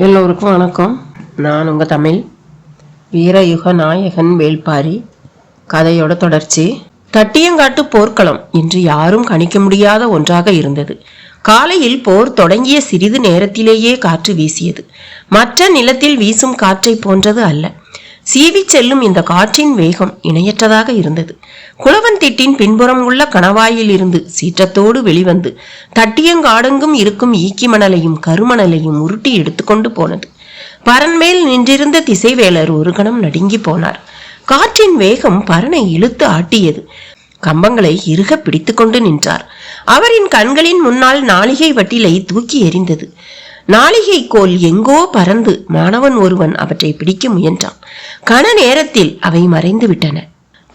எல்லோருக்கும் வணக்கம். நான் உங்கள் தமிழ் வீரயுக நாயகன் வேள்பாரி. கதையோட தொடர்ச்சி. தட்டியங்காட்டு போர்க்களம் இன்று யாரும் கணிக்க முடியாத ஒன்றாக இருந்தது. காலையில் போர் தொடங்கிய சிறிது நேரத்திலேயே காற்று வீசியது. மற்ற நிலத்தில் வீசும் காற்றை போன்றது அல்ல. சீவி செல்லும் இந்த காற்றின் வேகம் இணையற்றதாக இருந்தது. குளவன் திட்டின் பின்புறம் உள்ள கணவாயில் இருந்து சீற்றத்தோடு வெளிவந்து தட்டியங்காடெங்கும் இருக்கும் ஈக்கி மணலையும் கருமணலையும் உருட்டி எடுத்துக்கொண்டு போனது. பரன்மேல் நின்றிருந்த திசைவேலர் ஒரு கணம் நடுங்கி போனார். காற்றின் வேகம் பரனை இழுத்து ஆட்டியது. கம்பங்களை இறுக பிடித்து கொண்டு நின்றார். அவரின் கண்களின் முன்னால் நாளிகை வட்டிலை தூக்கி எறிந்தது. நாளிகை கோல் எங்கோ பறந்து மாணவன் ஒருவன் அவற்றை பிடிக்க முயன்றான். கன நேரத்தில் அவை மறைந்து விட்டன.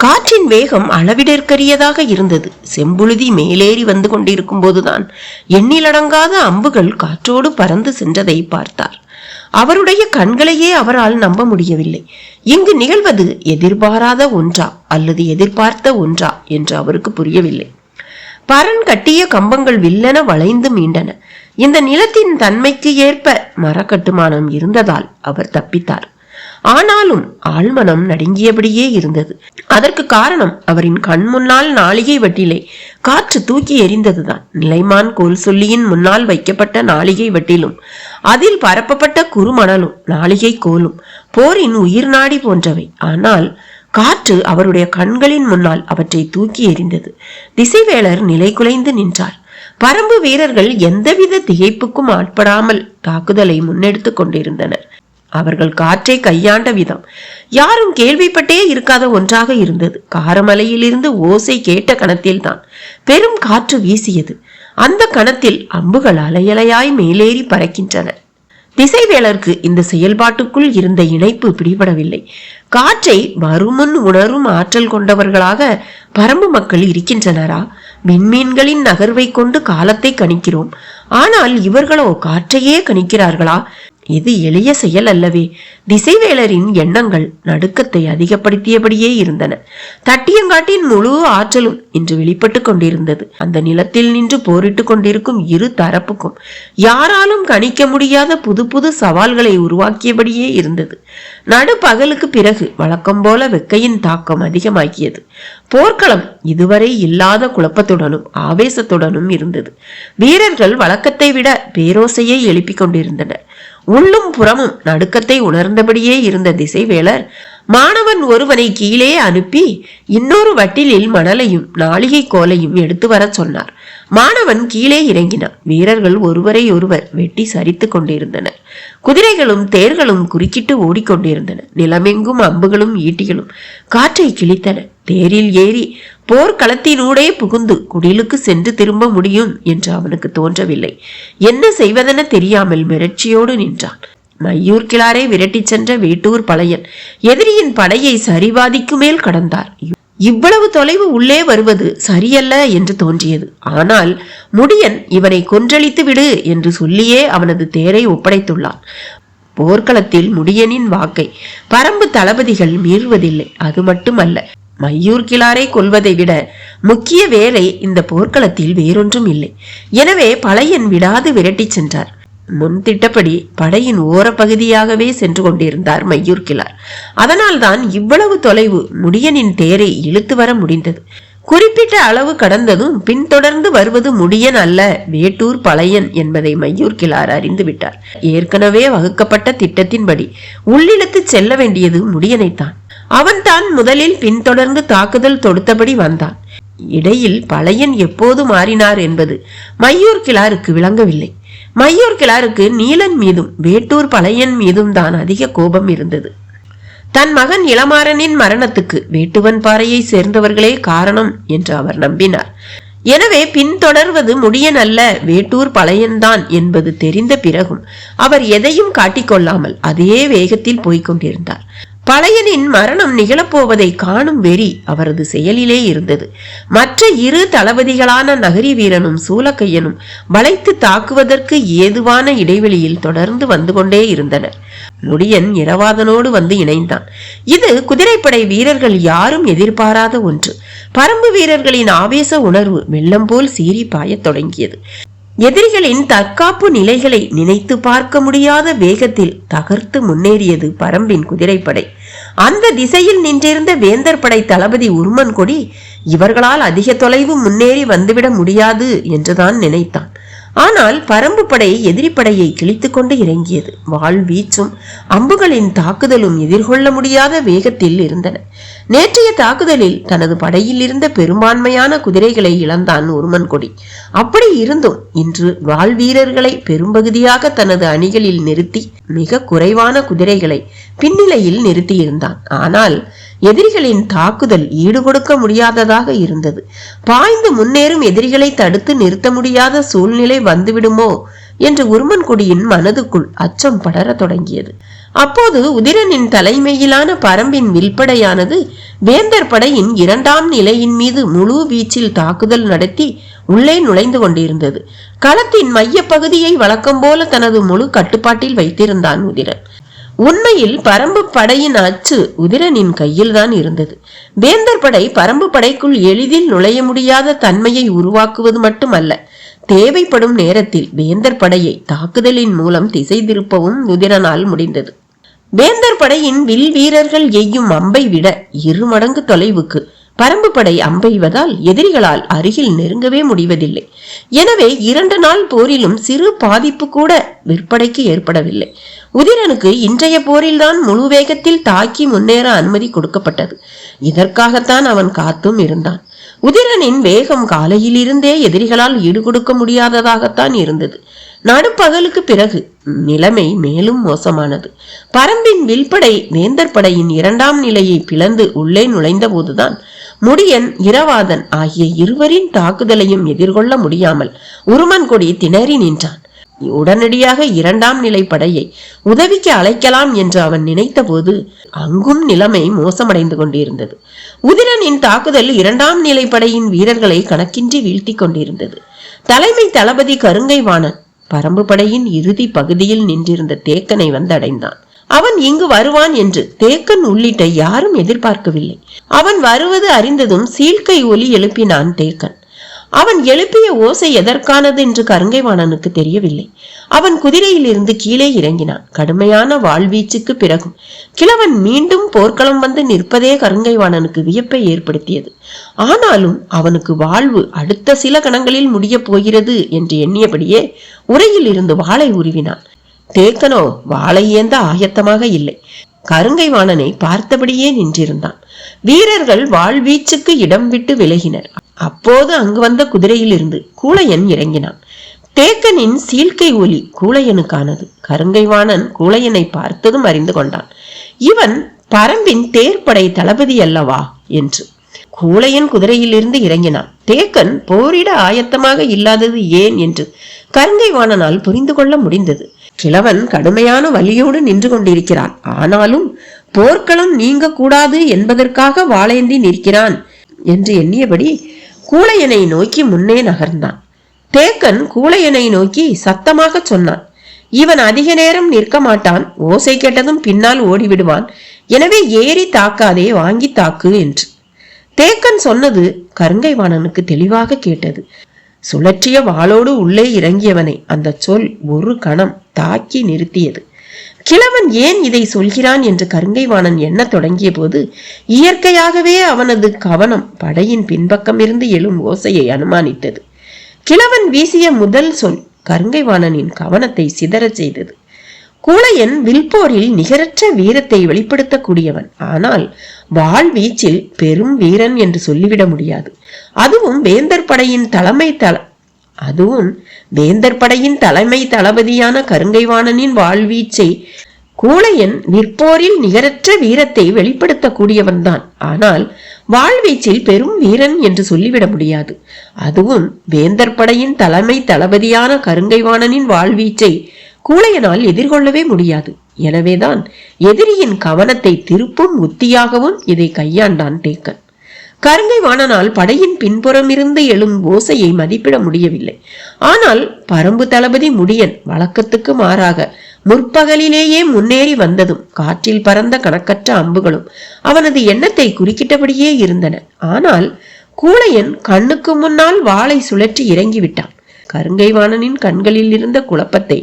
காற்றின் வேகம் அளவிடற்கரியதாக இருந்தது. செம்புழுதி மேலேறி வந்து கொண்டிருக்கும் போதுதான் எண்ணிலடங்காத அம்புகள் காற்றோடு பறந்து சென்றதை பார்த்தார். அவருடைய கண்களையே அவரால் நம்ப முடியவில்லை. இங்கு நிகழ்வது எதிர்பாராத ஒன்றா அல்லது எதிர்பார்த்த ஒன்றா என்று அவருக்கு புரியவில்லை. பரன் கட்டிய கம்பங்கள் வில்லென வளைந்து மீண்டன. இந்த நிலத்தின் தன்மைக்கு ஏற்ப மரக்கட்டுமானம் இருந்ததால் அவர் தப்பித்தார். ஆனாலும் ஆழ்மனம் நடுங்கியபடியே இருந்தது. அதற்கு காரணம் அவரின் கண் முன்னால் நாளிகை வட்டிலை காற்று தூக்கி எறிந்ததுதான். நிலைமான் கோல் சொல்லியின் முன்னால் வைக்கப்பட்ட நாளிகை வட்டிலும் அதில் பரப்பப்பட்ட குறுமணலும் நாளிகை கோலும் போரின் உயிர் நாடி போன்றவை. ஆனால் காற்று அவருடைய கண்களின் முன்னால் அவற்றை தூக்கி எறிந்தது. திசைவேலர் நிலை குலைந்து நின்றார். பரம்பு வீரர்கள் எந்தவித திகைப்புக்கும் ஆட்படாமல் தாக்குதலை முன்னெடுத்து கொண்டிருந்தனர். அவர்கள் காற்றை கையாண்ட விதம் யாரும் கேள்விப்பட்டே இருக்காத ஒன்றாக இருந்தது. காரமலையிலிருந்து ஓசை கேட்ட கணத்தில்தான் பெரும் காற்று வீசியது. அந்த கணத்தில் அம்புகள் அலையலையாய் மேலேறி பறக்கின்றன. திசைவேலருக்கு இந்த செயல்பாட்டுக்குள் இருந்த இணைப்பு பிடிபடவில்லை. காற்றை வருமுன் உணரும் ஆற்றல் கொண்டவர்களாக பரம்பு மக்கள் இருக்கின்றனரா? விண்மீன்களின் நகர்வை கொண்டு காலத்தை கணிக்கிறோம். ஆனால் இவர்களோ காற்றையே கணிக்கிறார்களா? இது எளிய செயல் அல்லவே. திசைவேலரின் எண்ணங்கள் நடுக்கத்தை அதிகப்படுத்தியபடியே இருந்தன. தட்டியங்காட்டின் முழு ஆற்றலும் இன்று வெளிப்பட்டு கொண்டிருந்தது. அந்த நிலத்தில் நின்று போரிட்டு கொண்டிருக்கும் இரு தரப்புக்கும் யாராலும் கணிக்க முடியாத புது புது சவால்களை உருவாக்கியபடியே இருந்தது. நடுப்பகலுக்கு பிறகு வழக்கம் போல வெக்கையின் தாக்கம் அதிகமாக்கியது. போர்க்களம் இதுவரை இல்லாத குழப்பத்துடனும் ஆவேசத்துடனும் இருந்தது. வீரர்கள் வழக்கத்தை விட பேரோசையை எழுப்பிக் கொண்டிருந்தனர். உள்ளும் புறமும் நடுக்கத்தை உணர்ந்தபடியே இருந்த திசைவேலர் மாணவன் ஒருவனை கீழே அனுப்பி இன்னொரு வட்டிலில் மணலையும் நாளிகை கோலையும் எடுத்து வர சொன்னார். மாணவன் கீழே இறங்கினான். வீரர்கள் ஒருவரை ஒருவர் வெட்டி சரித்து கொண்டிருந்தனர். குதிரைகளும் தேர்களும் குறுக்கிட்டு ஓடிக்கொண்டிருந்தன. நிலமெங்கும் அம்புகளும் ஈட்டிகளும் காற்றை கிழித்தன. தேரில் ஏறி போர்க்களத்தினூடே புகுந்து குடிலுக்கு சென்று திரும்ப முடியும் என்று அவனுக்கு தோன்றவில்லை. என்ன செய்வதென தெரியாமல் மிரட்சியோடு நின்றான். மையூர் கிளாரை விரட்டி சென்ற வேட்டூர் பழையன் எதிரியின் படையை சரிவாதிக்கு மேல் கடந்தார். இவ்வளவு தொலைவு உள்ளே வருவது சரியல்ல என்று தோன்றியது. ஆனால் முடியன் இவனை கொன்றளித்து விடு என்று சொல்லியே அவனது தேரை ஒப்படைத்துள்ளான். போர்க்களத்தில் முடியனின் வாக்கை பரம்பு தளபதிகள் மீறுவதில்லை. அது மட்டுமல்ல, மையூர் கிளாரை கொல்வதை விட முக்கிய வேலை இந்த போர்க்களத்தில் வேறொன்றும் இல்லை. எனவே பழையன் விடாது விரட்டி சென்றார். முன் திட்டப்படி படையின் ஓர பகுதியாகவே சென்று கொண்டிருந்தார் மையூர் கிளார். அதனால்தான் இவ்வளவு தொலைவு முடியனின் தேரை இழுத்து வர முடிந்தது. குறிப்பிட்ட அளவு கடந்ததும் பின்தொடர்ந்து வருவது முடியன் அல்ல, வேட்டூர் பழையன் என்பதை மையூர் கிளார் அறிந்து விட்டார். ஏற்கனவே வகுக்கப்பட்ட திட்டத்தின்படி உள்ளிழுத்து செல்ல வேண்டியது முடியனைத்தான். அவன் தான் முதலில் பின்தொடர்ந்து தாக்குதல் தொடுத்தபடி வந்தான். இடையில் பழையன் எப்போது மாறினார் என்பது மையூர் கிளாருக்கு விளங்கவில்லை. மையூர் கிளாருக்கு நீலன் மீதும் வேட்டூர் பழையன் மீதும் தான் அதிக கோபம் இருந்தது. தன் மகன் இளமாறனின் மரணத்துக்கு வேட்டுவன் பாறையை சேர்ந்தவர்களே காரணம் என்று அவர் நம்பினார். எனவே பின்தொடர்வது முடியன் அல்ல, வேட்டூர் பழையன்தான் என்பது தெரிந்த பிறகும் அவர் எதையும் காட்டிக்கொள்ளாமல் அதே வேகத்தில் போய்கொண்டிருந்தார். பழையனின் மரணம் நிகழப்போவதை காணும் வெறி அவரது செயலிலே இருந்தது. மற்ற இரு தளபதிகளான நகரி வீரனும் சூலக்கையனும் வளைத்து தாக்குவதற்கு ஏதுவான இடைவெளியில் தொடர்ந்து வந்து கொண்டே இருந்தனர். முடியன் இரவாதனோடு வந்து இணைந்தான். இது குதிரைப்படை வீரர்கள் யாரும் எதிர்பாராத ஒன்று. பரம்பு வீரர்களின் ஆவேச உணர்வு வெள்ளம் போல் சீறி பாயத் தொடங்கியது. எதிரிகளின் தற்காப்பு நிலைகளை நினைத்து பார்க்க முடியாத வேகத்தில் தகர்த்து முன்னேறியது பரம்பின் குதிரைப்படை. அந்த திசையில் நின்றிருந்த வேந்தர் படை தளபதி உருமன் கொடி இவர்களால் அதிக தொலைவு முன்னேறி வந்துவிட முடியாது என்றுதான் நினைத்தான். ஆனால் பரம்பு படை எதிரிப்படையை கிழித்து கொண்டு இறங்கியது. வாள் வீச்சும் அம்புகளின் தாக்குதலும் எதிர்கொள்ள முடியாத வேகத்தில் இருந்தன. நேற்றைய தாக்குதலில் தனது படையில் இருந்த பெரும்பான்மையான குதிரைகளை இழந்தான் உருமன் கொடி. அப்படி இருந்தும் இன்று வாள் வீரர்களை பெரும்பகுதியாக தனது அணிகளில் நிறுத்தி மிக குறைவான குதிரைகளை பின்னிலையில் நிறுத்தியிருந்தான். ஆனால் எதிரிகளின் தாக்குதல் ஈடுகொடுக்க முடியாததாக இருந்தது. பாய்ந்து முன்னேறும் எதிரிகளை தடுத்து நிறுத்த முடியாத சூழ்நிலை வந்துவிடுமோ என்று உருமன் கொடியின் மனதுக்குள் அச்சம் படர தொடங்கியது. அப்போது உதிரனின் தலைமையிலான பரம்பின் வில்படையானது வேந்தர் படையின் 2ஆம் நிலையின் மீது முழு வீச்சில் தாக்குதல் நடத்தி உள்ளே நுழைந்து கொண்டிருந்தது. களத்தின் மைய பகுதியை வழக்கம் போல தனது முழு கட்டுப்பாட்டில் வைத்திருந்தான் உதிரன். உண்மையில் பரம்பு படையின் அச்சு உதிரனின் கையில்தான் இருந்தது. வேந்தர் படை பரம்பு படைக்குள் எளிதில் நுழைய முடியாத தன்மையை உருவாக்குவது மட்டுமல்ல, தேவைப்படும் நேரத்தில் வேந்தர் படையை தாக்குதலின் மூலம் திசை திருப்பவும் உதிரனால் முடிந்தது. வேந்தர் படையின் வில் வீரர்கள் எய்யும் அம்பை விட 2 மடங்கு தொலைவுக்கு பரம்பு படை அம்பெய்வதால் எதிரிகளால் அருகில் நெருங்கவே முடிவதில்லை. எனவே 2 நாள் போரிலும் சிறு பாதிப்பு கூட விற்படைக்கு ஏற்படவில்லை. உதிரனுக்கு இன்றைய போரில்தான் முழு வேகத்தில் தாக்கி முன்னேற அனுமதி கொடுக்கப்பட்டது. இதற்காகத்தான் அவன் காத்தும் இருந்தான். உதிரனின் வேகம் காலையில் இருந்தே எதிரிகளால் ஈடுகொடுக்க முடியாததாகத்தான் இருந்தது. நடுப்பகலுக்கு பிறகு நிலைமை மேலும் மோசமானது. பரம்பின் வில்படை வேந்தர் படையின் 2ஆம் நிலையை பிளந்து உள்ளே நுழைந்த போதுதான் முடியன் இரவாதன் ஆகிய இருவரின் தாக்குதலையும் எதிர்கொள்ள முடியாமல் உருமன் கொடி திணறி நின்றான். உடனடியாக 2ஆம் நிலை படையை உதவிக்கு அழைக்கலாம் என்று அவன் நினைத்த போது அங்கும் நிலைமை மோசமடைந்து கொண்டிருந்தது. உதிரனின் தாக்குதல் 2ஆம் நிலை படையின் வீரர்களை கணக்கின்றி வீழ்த்தி கொண்டிருந்தது. தலைமை தளபதி கருங்கை வாணன் பரம்பு படையின் இறுதி பகுதியில் நின்றிருந்த தேக்கனை வந்தடைந்தான். அவன் இங்கு வருவான் என்று தேக்கன் உள்ளிட்ட யாரும் எதிர்பார்க்கவில்லை. அவன் வருவது அறிந்ததும் சீழ்கை ஒலி எழுப்பினான் தேக்கன். அவன் எழுப்பிய ஓசை எதற்கானது என்று கருங்கைவாணனுக்கு தெரியவில்லை. அவன் குதிரையில் இருந்து கீழே இறங்கினான். கடுமையான வாழ்வீச்சுக்கு பிறகும் கிழவன் மீண்டும் போர்க்களம் வந்து நிற்பதே கருங்கைவாணனுக்கு வியப்பை ஏற்படுத்தியது. ஆனாலும் அவனுக்கு வாழ்வு அடுத்த சில கணங்களில் முடிய போகிறது என்று எண்ணியபடியே உரையில் இருந்து வாளை உருவினான். தேக்கனோ வாளை ஏந்த ஆயத்தமாக இல்லை. கருங்கைவாணனை பார்த்தபடியே நின்றிருந்தான். வீரர்கள் வாழ்வீச்சுக்கு இடம் விட்டு விலகினர். அப்போது அங்கு வந்த குதிரையில் இருந்து கூளையன் இறங்கினான். தேக்கனின் சீழ்கை ஒலி கூளையனுக்கானது. கருங்கைவாணன் கூளையனை பார்த்ததும் அறிந்து கொண்டான். இவன் பரம்பின் தேர்ப்படை தளபதி அல்லவா என்று. கூளையன் குதிரையில் இருந்து இறங்கினான். தேக்கன் போரிட ஆயத்தமாக இல்லாதது ஏன் என்று கருங்கைவாணனால் புரிந்து கொள்ள முடிந்தது. கிழவன் கடுமையான வலியோடு நின்று கொண்டிருக்கிறான். ஆனாலும் போர்க்களம் நீங்க கூடாது என்பதற்காக வாளேந்தி நிற்கிறான் என்று எண்ணியபடி கூளையனை நோக்கி முன்னே நகர்ந்தான். தேக்கன் கூளையனை நோக்கி சத்தமாக சொன்னான், இவன் அதிக நேரம் நிற்க மாட்டான். ஓசை கேட்டதும் பின்னால் ஓடிவிடுவான். எனவே ஏறி தாக்காதே, வாங்கி தாக்கு என்று. தேக்கன் சொன்னது கருங்கைவாணனுக்கு தெளிவாக கேட்டது. சுழற்றிய வாளோடு உள்ளே இறங்கியவனை அந்த சொல் ஒரு கணம் தாக்கி நிறுத்தியது. கிழவன் ஏன் இதை சொல்கிறான் என்று கருங்கைவாணன் எண்ண தொடங்கிய போது இயற்கையாகவே அவனது கவனம் படையின் பின்பக்கம் இருந்து எழும் ஓசையை அனுமானித்தது. கிழவன் வீசிய முதல் சொல் கருங்கைவாணனின் கவனத்தை சிதறச் செய்தது. கூளையன் வில்போரில் நிகரற்ற வீரத்தை வெளிப்படுத்தக்கூடியவன். ஆனால் வாள் வீச்சில் பெரும் வீரன் என்று சொல்லிவிட முடியாது. அதுவும் வேந்தர் படையின் தலைமை தளபதியான கருங்கைவாணனின் வாழ்வீச்சை கூளையன் விற்போரில் நிகரற்ற வீரத்தை வெளிப்படுத்தக்கூடியவன்தான். ஆனால் வாழ்வீச்சில் பெரும் வீரன் என்று சொல்லிவிட முடியாது. அதுவும் வேந்தர் படையின் தலைமை தளபதியான கருங்கைவாணனின் வாழ்வீச்சை கூளையனால் எதிர்கொள்ளவே முடியாது. எனவேதான் எதிரியின் கவனத்தை திருப்பும் உத்தியாகவும் இதை கையாண்டான் தேக்கன். கருங்கைவாணனால் படையின் பின்புறமிருந்து எழும் ஓசையை மதிப்பிட முடியவில்லை. ஆனால் பரம்பு தளபதி முடியன் வழக்கத்துக்கு மாறாக முற்பகலிலேயே முன்னேறி வந்ததும் காற்றில் பறந்த கணக்கற்ற அம்புகளும் அவனது எண்ணத்தை குறுக்கிட்டபடியே இருந்தன. ஆனால் கூளையன் கண்ணுக்கு முன்னால் வாளை சுழற்றி இறங்கிவிட்டான். கருங்கைவாணனின் கண்களில் இருந்த குழப்பத்தை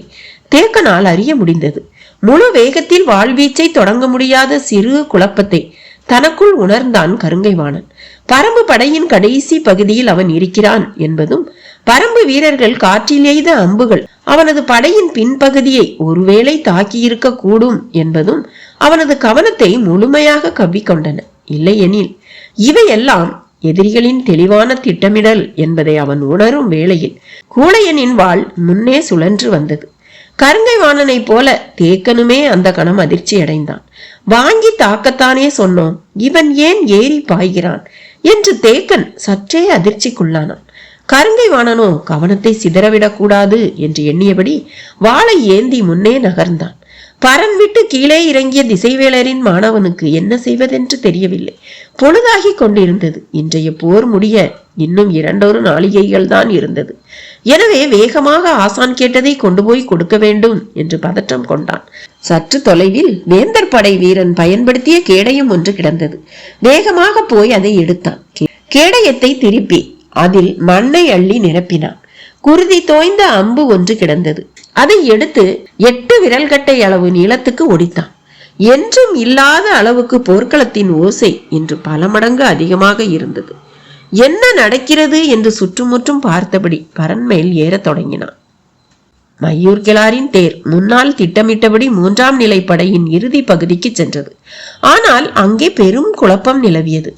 தேக்கனால் அறிய முடிந்தது. முழு வேகத்தில் வாழ்வீச்சை தொடங்க முடியாத சிறு குழப்பத்தை தனக்குள் உணர்ந்தான் கருங்கைவாணன். பரம்பு படையின் கடைசி பகுதியில் அவன் இருக்கிறான் என்பதும், பரம்பு வீரர்கள் காற்றில் எய்த அம்புகள் அவனது படையின் பின்பகுதியை ஒருவேளை தாக்கியிருக்க கூடும் என்பதும் அவனது கவனத்தை முழுமையாக கவ்விக்கொண்டன. இல்லையெனில் இவையெல்லாம் எதிரிகளின் தெளிவான திட்டமிடல் என்பதை அவன் உணரும் வேளையில் கூழையனின் வாள் முன்னே சுழன்று வந்தது. கருங்கைவாணனை போல தேக்கனுமே அந்த கணம் அதிர்ச்சி அடைந்தான். வாங்கி தாக்கத்தானே சொன்னோம், இவன் ஏன் ஏறி பாய்கிறான் என்று தேக்கன் சற்றே அதிர்ச்சிக்குள்ளானான். கருங்கைவாணனோ கவனத்தை சிதறவிடக் கூடாது என்று எண்ணியபடி வாளை ஏந்தி முன்னே நகர்ந்தான். பரன் விட்டு கீழே இறங்கிய திசைவேளரின் மாணவனுக்கு என்ன செய்வதென்று தெரியவில்லை. பொழுதாகி கொண்டிருந்தது. இன்றைய போர் முடிய இன்னும் 2 நாளிகைகள் தான் இருந்தது. எனவே வேகமாக ஆசான் கேட்டதை கொண்டு போய் கொடுக்க வேண்டும் என்று பதற்றம் கொண்டான். சற்று தொலைவில் வேந்தர் படை வீரன் பயன்படுத்திய கேடயம் ஒன்று கிடந்தது. வேகமாக போய் அதை எடுத்தான். கேடயத்தை திருப்பி அதில் மண்ணை அள்ளி நிரப்பினான். குருதி தோய்ந்த அம்பு ஒன்று கிடந்தது. அதை எடுத்து 8 விரல்கட்டை அளவு நீளத்துக்கு ஒடித்தான். என்றும் இல்லாத அளவுக்கு போர்க்களத்தின் ஓசை இன்று பல மடங்கு அதிகமாக இருந்தது. என்ன நடக்கிறது என்று சுற்றுமுற்றும் பார்த்தபடி பரன் மேல் ஏறத் தொடங்கினான். மையூர் கிளாரின் தேர் முன்னால் திட்டமிட்டபடி 3ஆம் நிலை படையின் இறுதி பகுதிக்கு சென்றது. ஆனால் அங்கே பெரும் குழப்பம் நிலவியது.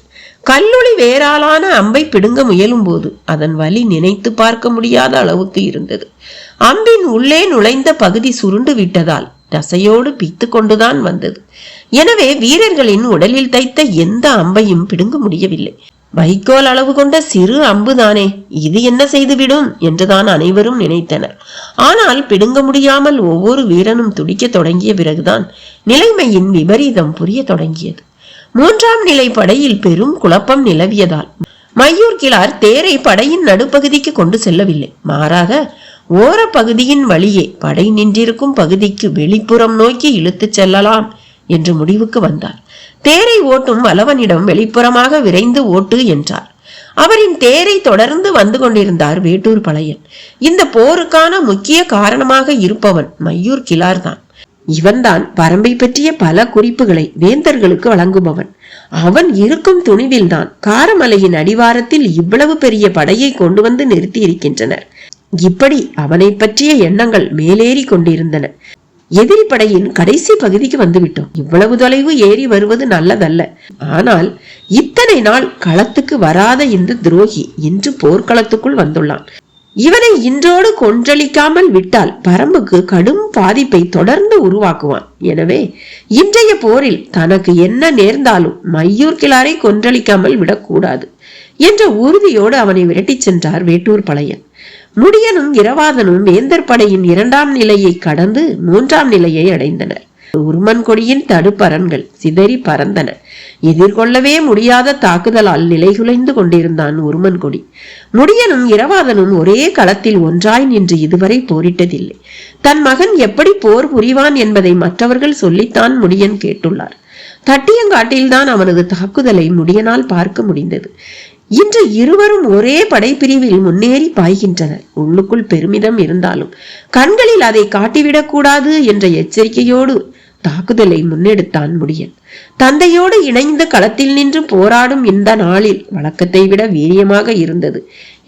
கல்லொளி வேறாலான அம்பை பிடுங்க முயலும் போது அதன் வலி நினைத்து பார்க்க முடியாத அளவுக்கு இருந்தது. அம்பின் உள்ளே நுழைந்த பகுதி சுருண்டு விட்டதால் தசையோடு பித்து கொண்டுதான் வந்தது. எனவே வீரர்களின் உடலில் தைத்த எந்த அம்பையும் பிடுங்க முடியவில்லை. வைக்கோல் அளவு கொண்ட சிறு அம்புதானே, இது என்ன செய்துவிடும் என்றுதான் அனைவரும் நினைத்தனர். ஆனால் பிடுங்க முடியாமல் ஒவ்வொரு வீரனும் துடிக்க தொடங்கிய பிறகுதான் நிலைமையின் விபரீதம் புரிய தொடங்கியது. 3ஆம் நிலை படையில் பெரும் குழப்பம் நிலவியதால் மையூர் கிளார் தேரை படையின் நடுப்பகுதிக்கு கொண்டு செல்லவில்லை. மாறாக ஓர பகுதியின் வழியே படை நின்றிருக்கும் பகுதிக்கு வெளிப்புறம் நோக்கி இழுத்து செல்லலாம் என்று முடிவுக்கு வந்தார். தேரை ஓட்டும் வல்லவனிடம் வெளிப்புறமாக விரைந்து ஓட்டு என்றார். அவரின் தேரை தொடர்ந்து வந்து கொண்டிருந்தார் வேட்டூர் பழையன். இந்த போருக்கான முக்கிய காரணமாக இருப்பவன் மையூர் கிளார் தான். இவன்தான் பரம்பை பற்றிய பல குறிப்புகளை வேந்தர்களுக்கு வழங்குபவன். அவன் இருக்கும் துணிவில் தான் காரமலையின் அடிவாரத்தில் இவ்வளவு பெரிய படையை கொண்டு வந்து நிறுத்தி இருக்கின்றனர். இப்படி அவனை பற்றிய எண்ணங்கள் மேலேறி கொண்டிருந்தன. எதிரி படையின் கடைசி பகுதிக்கு வந்துவிட்டோம். இவ்வளவு தொலைவு ஏறி வருவது நல்லதல்ல. ஆனால் இத்தனை நாள் களத்துக்கு வராத இந்த துரோகி இன்று போர்க்களத்துக்குள் வந்துள்ளான். இவனை இன்றோடு கொன்றளிக்காமல் விட்டால் பரம்புக்கு கடும் பாதிப்பை தொடர்ந்து உருவாக்குவான். எனவே இன்றைய போரில் தனக்கு என்ன நேர்ந்தாலும் மையூர் கிளாரை கொன்றளிக்காமல் விடக்கூடாது என்ற உறுதியோடு அவனை விரட்டி சென்றார் வேட்டூர் பழையன். முடியனும் இரவாதனும் வேந்தர் படையின் 2ஆம் நிலையை கடந்து 3ஆம் நிலையை அடைந்தனர். உருமன் கொடியின் தடுப்பரன்கள் சிதறி பறந்தன. எதிர்கொள்ளவே முடியாத தாக்குதலால் நிலைகுலைந்து கொண்டிருந்தான் உருமன் கொடி. முடியனும் இரவாதனும் ஒரே களத்தில் ஒன்றாய் நின்று இதுவரை போரிட்டதில்லை. தன் மகன் எப்படி போர் புரிவான் என்பதை மற்றவர்கள் சொல்லித்தான் முடியன் கேட்டுள்ளார். தட்டியங்காட்டில்தான் அவனது தாக்குதலை முடியனால் பார்க்க முடிந்தது. இன்று இருவரும் ஒரே படைப்பிரிவில் முன்னேறி பாய்கின்றனர். உள்ளுக்குள் பெருமிதம் இருந்தாலும் கண்களில் அதை காட்டிவிடக் கூடாது என்ற எச்சரிக்கையோடு தாக்குதலை முன்னெடுத்தான் முடியன். தந்தையோடு இணைந்த களத்தில் நின்று போராடும் இந்த நாளில் வழக்கத்தை விட வீரியமாக இருந்தது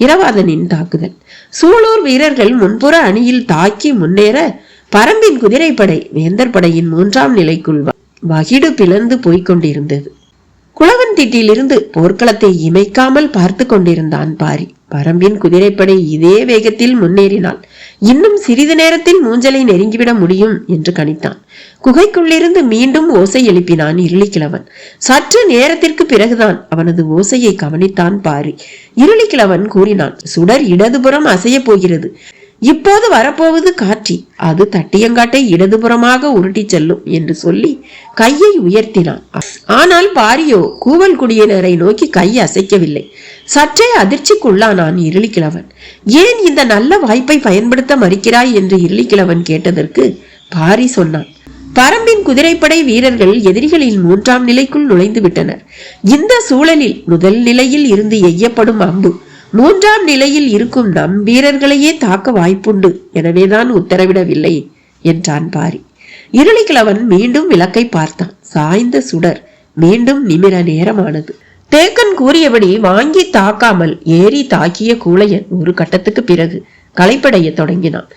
இரவாதனின் தாக்குதல். சூலூர் வீரர்கள் முன்புற அணியில் தாக்கி முன்னேற பரம்பின் குதிரைப்படை வேந்தர் படையின் 3ஆம் நிலைக்குள் வகிடு பிளந்து போய்கொண்டிருந்தது. குளவன் திட்டிலிருந்து போர்க்களத்தை இமைக்காமல் பார்த்து கொண்டிருந்தான் பாரி. பரம்பின் குதிரைப்படை இதே வேகத்தில் முன்னேறினால் இன்னும் சிறிது நேரத்தில் மூஞ்சலை நெருங்கிவிட முடியும் என்று கணித்தான். குகைக்குள்ளிருந்து மீண்டும் ஓசை எழுப்பினான் இருளிக்கிழவன். சற்று நேரத்திற்கு பிறகுதான் அவனது ஓசையை கவனித்தான் பாரி. இருளிக்கிழவன் கூறினான், சுடர் இடதுபுறம் அசைய போகிறது. இப்போது வரப்போவது காட்சி. அது தட்டியங்காட்டை இடதுபுறமாக உருட்டி செல்லும் என்று சொல்லி கையை உயர்த்தினான். ஆனால் பாரியோ கூவல் குடியினரை நோக்கி கை அசைக்கவில்லை. சற்றே அதிர்ச்சிக்குள்ளானான் இருளிக்கிழவன். ஏன் இந்த நல்ல வாய்ப்பை பயன்படுத்த மறுக்கிறாய் என்று இருளிக்கிழவன் கேட்டதற்கு பாரி சொன்னான், பரம்பின் குதிரைப்படை வீரர்கள் எதிரிகளின் 3ஆம் நிலைக்குள் நுழைந்து விட்டனர். இந்த சூழலில் முதல் நிலையில் இருந்து எய்யப்படும் அம்பு மூன்றாம் நிலையில் இருக்கும் நம் வீரர்களையே தாக்க வாய்ப்புண்டு, எனவேதான் உத்தரவிடவில்லை என்றான் பாரி. இருளிக்கிழவன் மீண்டும் விளக்கை பார்த்தான். சாய்ந்த சுடர் மீண்டும் நிமிர நேரமானது. தேக்கன் கூறியபடி வாங்கி தாக்காமல் ஏறி தாக்கிய கூழையன் ஒரு கட்டத்துக்கு பிறகு களைப்படைய தொடங்கினான்.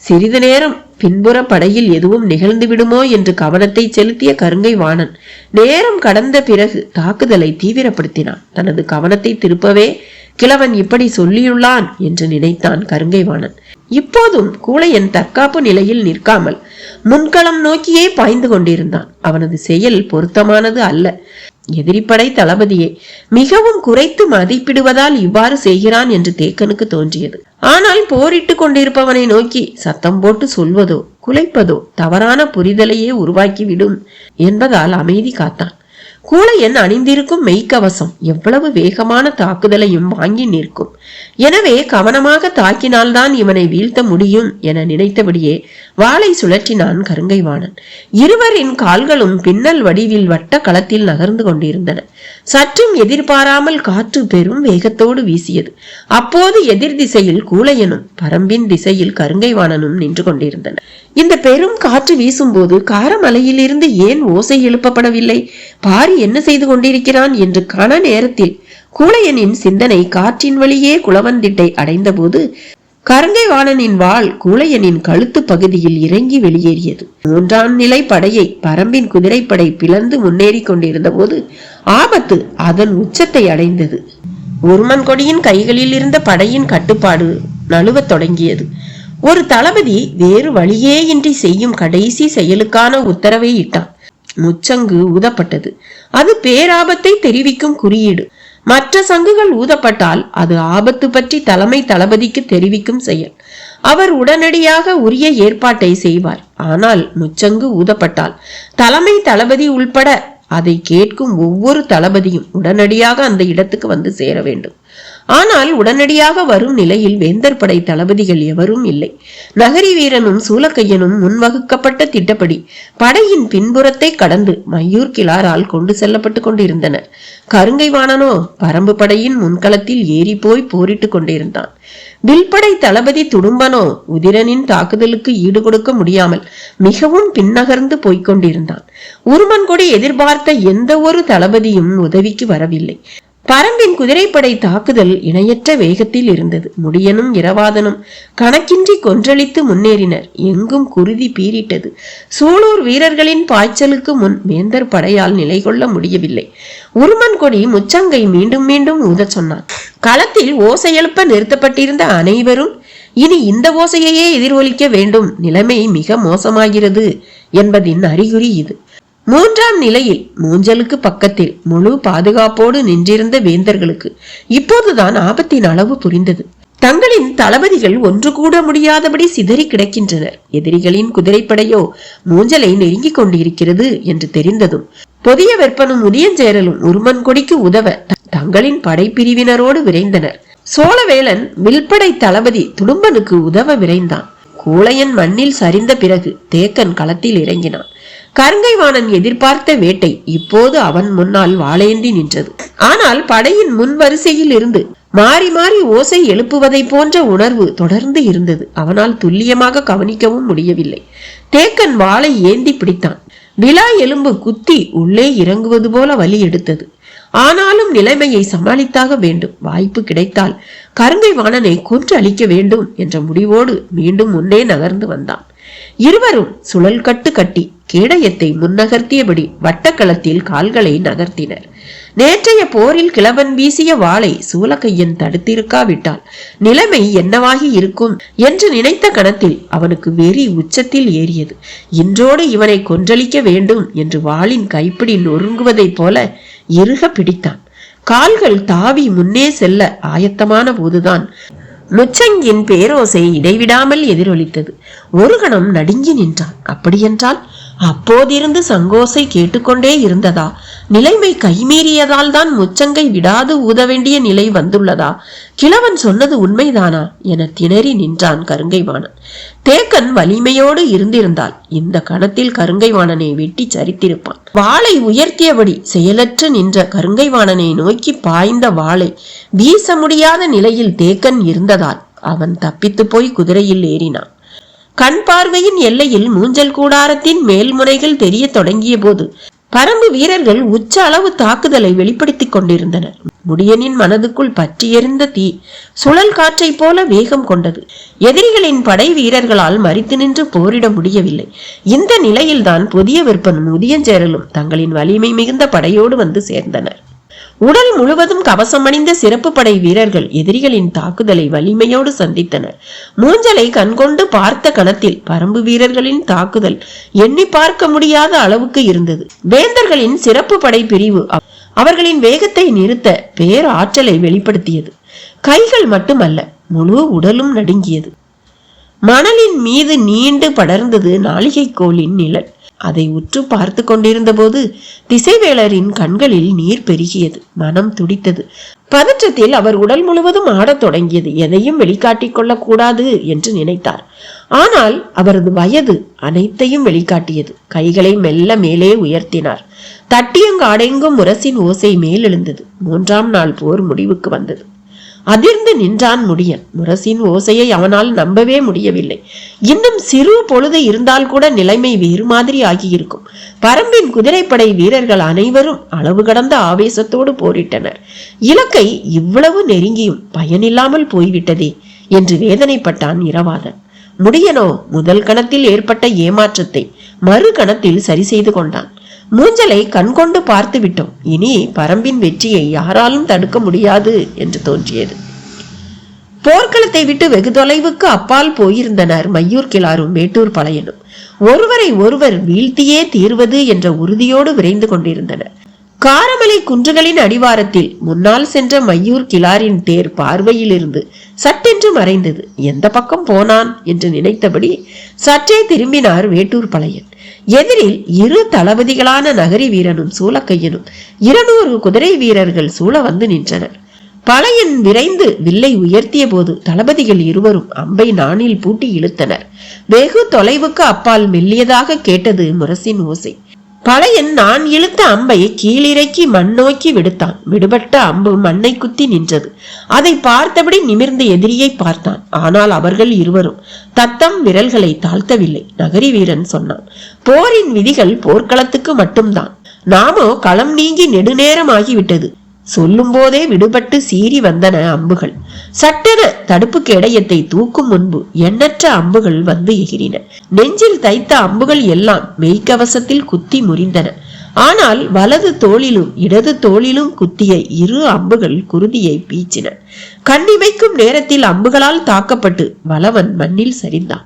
சிறிது நேரம் பின்புற படையில் எதுவும் நிகழ்ந்து விடுமோ என்று கவனத்தை செலுத்திய கருங்கை வாணன் நேரம் கடந்த பிறகு தாக்குதலை தீவிரப்படுத்தினான். தனது கவனத்தை திருப்பவே கிழவன் இப்படி சொல்லியுள்ளான் என்று நினைத்தான் கருங்கை வாணன். இப்போதும் கூழையன் தற்காப்பு நிலையில் நிற்காமல் முன்களம் நோக்கியே பாய்ந்து கொண்டிருந்தான். அவனது செயல் பொருத்தமானது அல்ல. எதிரிப்படை தளபதியை மிகவும் குறைத்து மதிப்பிடுவதால் இவ்வாறு செய்கிறான் என்று தேக்கனுக்கு தோன்றியது. ஆனால் போரிட்டு கொண்டிருப்பவனை நோக்கி சத்தம் போட்டு சொல்வதோ குலைப்பதோ தவறான புரிதலையே உருவாக்கிவிடும் என்பதால் அமைதி காத்தான். கூழையன் அணிந்திருக்கும் மெய்க்கவசம் எவ்வளவு வேகமான தாக்குதலையும் வாங்கி நிற்கும். எனவே கவனமாக தாக்கினால்தான் இவனை வீழ்த்த முடியும் என நினைத்தபடியே வாளை சுழற்றினான் கருங்கை வாணன். இருவரின் கால்களும் பின்னல் வடிவில் வட்ட களத்தில் நகர்ந்து கொண்டிருந்தன. சற்றும் எதிர்பாராமல் காற்று பெரும் வேகத்தோடு வீசியது. அப்போது எதிர் திசையில் கூழையனும் பரம்பின் திசையில் கருங்கை வாணனும் நின்று கொண்டிருந்தனர். இந்த பெரும் காற்று வீசும்போது காரமலையில் இருந்து ஏன் ஓசை எழுப்பப்படவில்லை? பாரி என்ன செய்து கொண்டிருக்கிறான் என்று கன நேரத்தில் கூழையனின் சிந்தனை காற்றின் வழியே குளவந்திட்டை அடைந்த போது கருங்கை வாணனின் வாள் கூழையனின் கழுத்து பகுதியில் இறங்கி வெளியேறியது. மூன்றாம் நிலை படையை பரம்பின் குதிரைப்படை பிளந்து முன்னேறி கொண்டிருந்த போது ஆபத்து அதன் உச்சத்தை அடைந்தது. உருமன் கொடியின் கைகளில் இருந்த படையின் கட்டுப்பாடு நழுவத் தொடங்கியது. ஒரு தளபதி வேறு வழியே இன்றி செய்யும் கடைசி செயலுக்கான உத்தரவை இட்டான். முச்சங்கு ஊதப்பட்டது. அது பேராபத்தை தெரிவிக்கும் குறியீடு. மற்ற சங்குகள் ஊதப்பட்டால் அது ஆபத்து பற்றி தலைமை தளபதிக்கு தெரிவிக்கும் செயல். அவர் உடனடியாக உரிய ஏற்பாட்டை செய்வார். ஆனால் முச்சங்கு ஊதப்பட்டால் தலைமை தளபதி உள்பட அதை கேட்கும் ஒவ்வொரு தளபதியும் உடனடியாக அந்த இடத்துக்கு வந்து சேர வேண்டும். ஆனால் உடனடியாக வரும் நிலையில் வேந்தர் படை தளபதிகள் எவரும் இல்லை. நகரி வீரனும் சூலக்கையனும் முன்வகுக்கப்பட்ட திட்டப்படி படையின் பின்புறத்தை கடந்து மையூர் கிளாரால் கொண்டு செல்லப்பட்டு கொண்டிருந்தனர். கருங்கை வாணனோ பரம்பு படையின் முன்களத்தில் ஏறி போய் போரிட்டு கொண்டிருந்தான். வில்படை தளபதி துடும்பனோ உதிரனின் தாக்குதலுக்கு ஈடு கொடுக்க முடியாமல் மிகவும் பின்னகர்ந்து போய்கொண்டிருந்தான். உருமன்கொடி எதிர்பார்த்த எந்த ஒரு தளபதியும் உதவிக்கு வரவில்லை. பரம்பின் குதிரைப்படை தாக்குதல் இணையற்ற வேகத்தில் இருந்தது. முடியனும் இரவாதனும் கணக்கின்றி கொன்றளித்து முன்னேறினர். எங்கும் குருதி பீரிட்டது. சூலூர் வீரர்களின் பாய்ச்சலுக்கு முன் வேந்தர் படையால் நிலை கொள்ள முடியவில்லை. உருமன்கொடி முச்சங்கை மீண்டும் மீண்டும் ஊதச் சொன்னான். களத்தில் ஓசை எழுப்ப நிறுத்தப்பட்டிருந்த அனைவரும் இனி இந்த ஓசையையே எதிரொலிக்க வேண்டும். நிலைமை மிக மோசமாகிறது என்பதின் அறிகுறி இது. மூன்றாம் நிலையில் மூஞ்சலுக்கு பக்கத்தில் முழு பாதுகாப்போடு நின்றிருந்த வேந்தர்களுக்கு இப்போதுதான் ஆபத்தின் அளவு புரிந்தது. தங்களின் தளபதிகள் ஒன்று கூட முடியாதபடி சிதறி கிடக்கின்றனர். எதிரிகளின் குதிரைப்படையோ மூஞ்சலை நெருங்கிக் கொண்டிருக்கிறது என்று தெரிந்ததும் பொதிய வெப்பனும் உதயஞ்சேரலும் உருமன்கொடிக்கு உதவ தங்களின் படைப்பிரிவினரோடு விரைந்தனர். சோழவேளன் வில்படை தளபதி துடும்பனுக்கு உதவ விரைந்தான். கூழையன் மண்ணில் சரிந்த பிறகு தேக்கன் களத்தில் இறங்கினான். கருங்கை வாணன் எதிர்பார்த்த வேட்டை இப்போது அவன் முன்னால் வாளேந்தி நின்றது. ஆனால் படையின் முன் வரிசையில் இருந்து மாறி மாறி ஓசை எழுப்புவதை போன்ற உணர்வு தொடர்ந்து இருந்தது. அவனால் துல்லியமாக கவனிக்கவும் முடியவில்லை. தேக்கன் வாளை ஏந்தி பிடித்தான். விழா எலும்பு குத்தி உள்ளே இறங்குவது போல வலி எடுத்தது. ஆனாலும் நிலைமையை சமாளித்தாக வேண்டும். வாய்ப்பு கிடைத்தால் கருங்கை வாணனை கொன்று அழிக்க வேண்டும் என்ற முடிவோடு மீண்டும் முன்னே நகர்ந்து வந்தான். இருவரும் சுழல் கட்டு கட்டி கேடயத்தை முன்னகர்த்தியபடி வட்டக்களத்தில் கால்களை நகர்த்தினர். நேற்றைய போரில் கிழவன் வீசிய வாளை சூலக்கையன் தடுத்திருக்காவிட்டால் நிலைமை என்னவாகி இருக்கும் என்று நினைத்த கணத்தில் அவனுக்கு வெறி உச்சத்தில் ஏறியது. இன்றோடு இவனை கொன்றளிக்க வேண்டும் என்று வாளின் கைப்பிடி நொறுங்குவதைப் போல இறுக பிடித்தான். கால்கள் தாவி முன்னே செல்ல ஆயத்தமான போதுதான் முச்சங்கின் பேரோசை இடைவிடாமல் எதிரொலித்தது. ஒரு கணம் நடுங்கி நின்றான். அப்படியென்றால் அப்போதிருந்து சங்கோசை கேட்டுக்கொண்டே இருந்ததா? நிலைமை கைமீறியதால் தான் முச்சங்கை விடாது ஊத வேண்டிய நிலை வந்துள்ளதா? கிழவன் சொன்னது உண்மைதானா என திணறி நின்றான் கருங்கைவாணன். தேக்கன் வலிமையோடு இருந்திருந்தால் இந்த கணத்தில் கருங்கைவாணனை வெட்டி சரித்திருப்பான். வாளை உயர்த்தியபடி செயலற்று நின்ற கருங்கைவாணனை நோக்கி பாய்ந்த வாளை வீச முடியாத நிலையில் தேக்கன் இருந்ததால் அவன் தப்பித்து போய் குதிரையில் ஏறினான். கண் பார்வையின் எல்லையில் மூஞ்சல் கூடாரத்தின் மேல்முனைகள் தெரிய தொடங்கிய போது பரம்பு வீரர்கள் உச்ச அளவு தாக்குதலை வெளிப்படுத்திக் கொண்டிருந்தனர். முடியனின் மனதுக்குள் பற்றி எரிந்த தீ சுழல் காற்றை போல வேகம் கொண்டது. எதிரிகளின் படை வீரர்களால் மறித்து நின்று போரிட முடியவில்லை. இந்த நிலையில்தான் புதிய விற்பனும் உதியஞ்சேரலும் தங்களின் வலிமை மிகுந்த படையோடு வந்து சேர்ந்தனர். உடல் முழுவதும் கவசம் அணிந்த சிறப்பு படை வீரர்கள் எதிரிகளின் தாக்குதலை வலிமையோடு சந்தித்தனர். மூஞ்சலை கண்கொண்டு பார்த்த கணத்தில் பரம்பு வீரர்களின் தாக்குதல் எண்ணி பார்க்க முடியாத அளவுக்கு இருந்தது. வேந்தர்களின் சிறப்பு படை பிரிவு அவர்களின் வேகத்தை நிறுத்த பேர் ஆற்றலை வெளிப்படுத்தியது. கைகள் மட்டுமல்ல, முழு உடலும் நடுங்கியது. மணலின் மீது நீண்டு படர்ந்தது நாளிகை கோலின் நிழல். அதை உற்று பார்த்து கொண்டிருந்த போது திசைவேளரின் கண்களில் நீர் பெருகியது. மனம் துடித்தது. பதற்றத்தில் அவர் உடல் முழுவதும் ஆடத் தொடங்கியது. எதையும் வெளிக்காட்டிக் கொள்ளக் கூடாது என்று நினைத்தார். ஆனால் அவரது வயது அனைத்தையும் வெளிக்காட்டியது. கைகளை மெல்ல மேலே உயர்த்தினார். தட்டியங்காடெங்கும் முரசின் ஓசை மேலெழுந்தது. 3ஆம் நாள் போர் முடிவுக்கு வந்தது. அதிர்ந்து நின்றான் முடியன். முரசின் ஓசையை அவனால் நம்பவே முடியவில்லை. இன்னும் சிறு பொழுது இருந்தால் கூட நிலைமை வேறு மாதிரி ஆகியிருக்கும். பரம்பின் குதிரைப்படை வீரர்கள் அனைவரும் அளவு கடந்த ஆவேசத்தோடு போரிட்டனர். இலக்கை இவ்வளவு நெருங்கியும் பயனில்லாமல் போய்விட்டதே என்று வேதனைப்பட்டான் இரவாதன். முடியனோ முதல் கணத்தில் ஏற்பட்ட ஏமாற்றத்தை மறு கணத்தில் சரி செய்து கொண்டான். மூஞ்சலை கண்கொண்டு பார்த்து விட்டோம். இனி பரம்பின் வெற்றியை யாராலும் தடுக்க முடியாது என்று தோன்றியது. போர்க்களத்தை விட்டு வெகு தொலைவுக்கு அப்பால் போயிருந்தனர் மையூர் கிளாரும் வேட்டூர் பழையனும். ஒருவரை ஒருவர் வீழ்த்தியே தீர்வது என்ற உறுதியோடு விரைந்து கொண்டிருந்தனர். காரமலை குன்றுகளின் அடிவாரத்தில் முன்னால் சென்ற மையூர் கிளாரின் தேர் பார்வையில் இருந்து சட்டென்று மறைந்தது. எந்த பக்கம் போனான் என்று நினைத்தபடி சற்றே திரும்பினார் வேட்டூர் பழையன். எதிரில் 2 தளபதிகளான நகரி வீரனும் சூலக்கையனும் 200 குதிரை வீரர்கள் சூழ வந்து நின்றனர். பழையன் விரைந்து வில்லை உயர்த்திய போது தளபதிகள் இருவரும் அம்பை நாணில் பூட்டி இழுத்தனர். வெகு தொலைவுக்கு அப்பால் மெல்லியதாக கேட்டது முரசின் ஓசை. பழையன் நான் இழுத்த அம்பை கீழிறக்கி மண் நோக்கி விடுத்தான். விடுபட்ட அம்பு மண்ணை குத்தி நின்றது. அதை பார்த்தபடி நிமிர்ந்த எதிரியை பார்த்தான். ஆனால் அவர்கள் இருவரும் தத்தம் விரல்களை தாழ்த்தவில்லை. நகரி வீரன் சொன்னான், போரின் விதிகள் போர்க்களத்துக்கு மட்டும்தான். நாமோ களம் நீங்கி நெடுநேரம் ஆகிவிட்டது. சொல்லும் போதே விடுபட்டு சீறி வந்தன அம்புகள். சட்டென தடுப்பு கேடயத்தை தூக்கும் முன்பு எண்ணற்ற அம்புகள் வந்து எகிரின. நெஞ்சில் தைத்த அம்புகள் எல்லாம் மெய்க்கவசத்தில் குத்தி முறிந்தன. ஆனால் வலது தோளிலும் இடது தோளிலும் குத்திய 2 அம்புகள் குருதியை பீச்சின. கண்ணிமைக்கும் நேரத்தில் அம்புகளால் தாக்கப்பட்டு வளவன் மண்ணில் சரிந்தான்.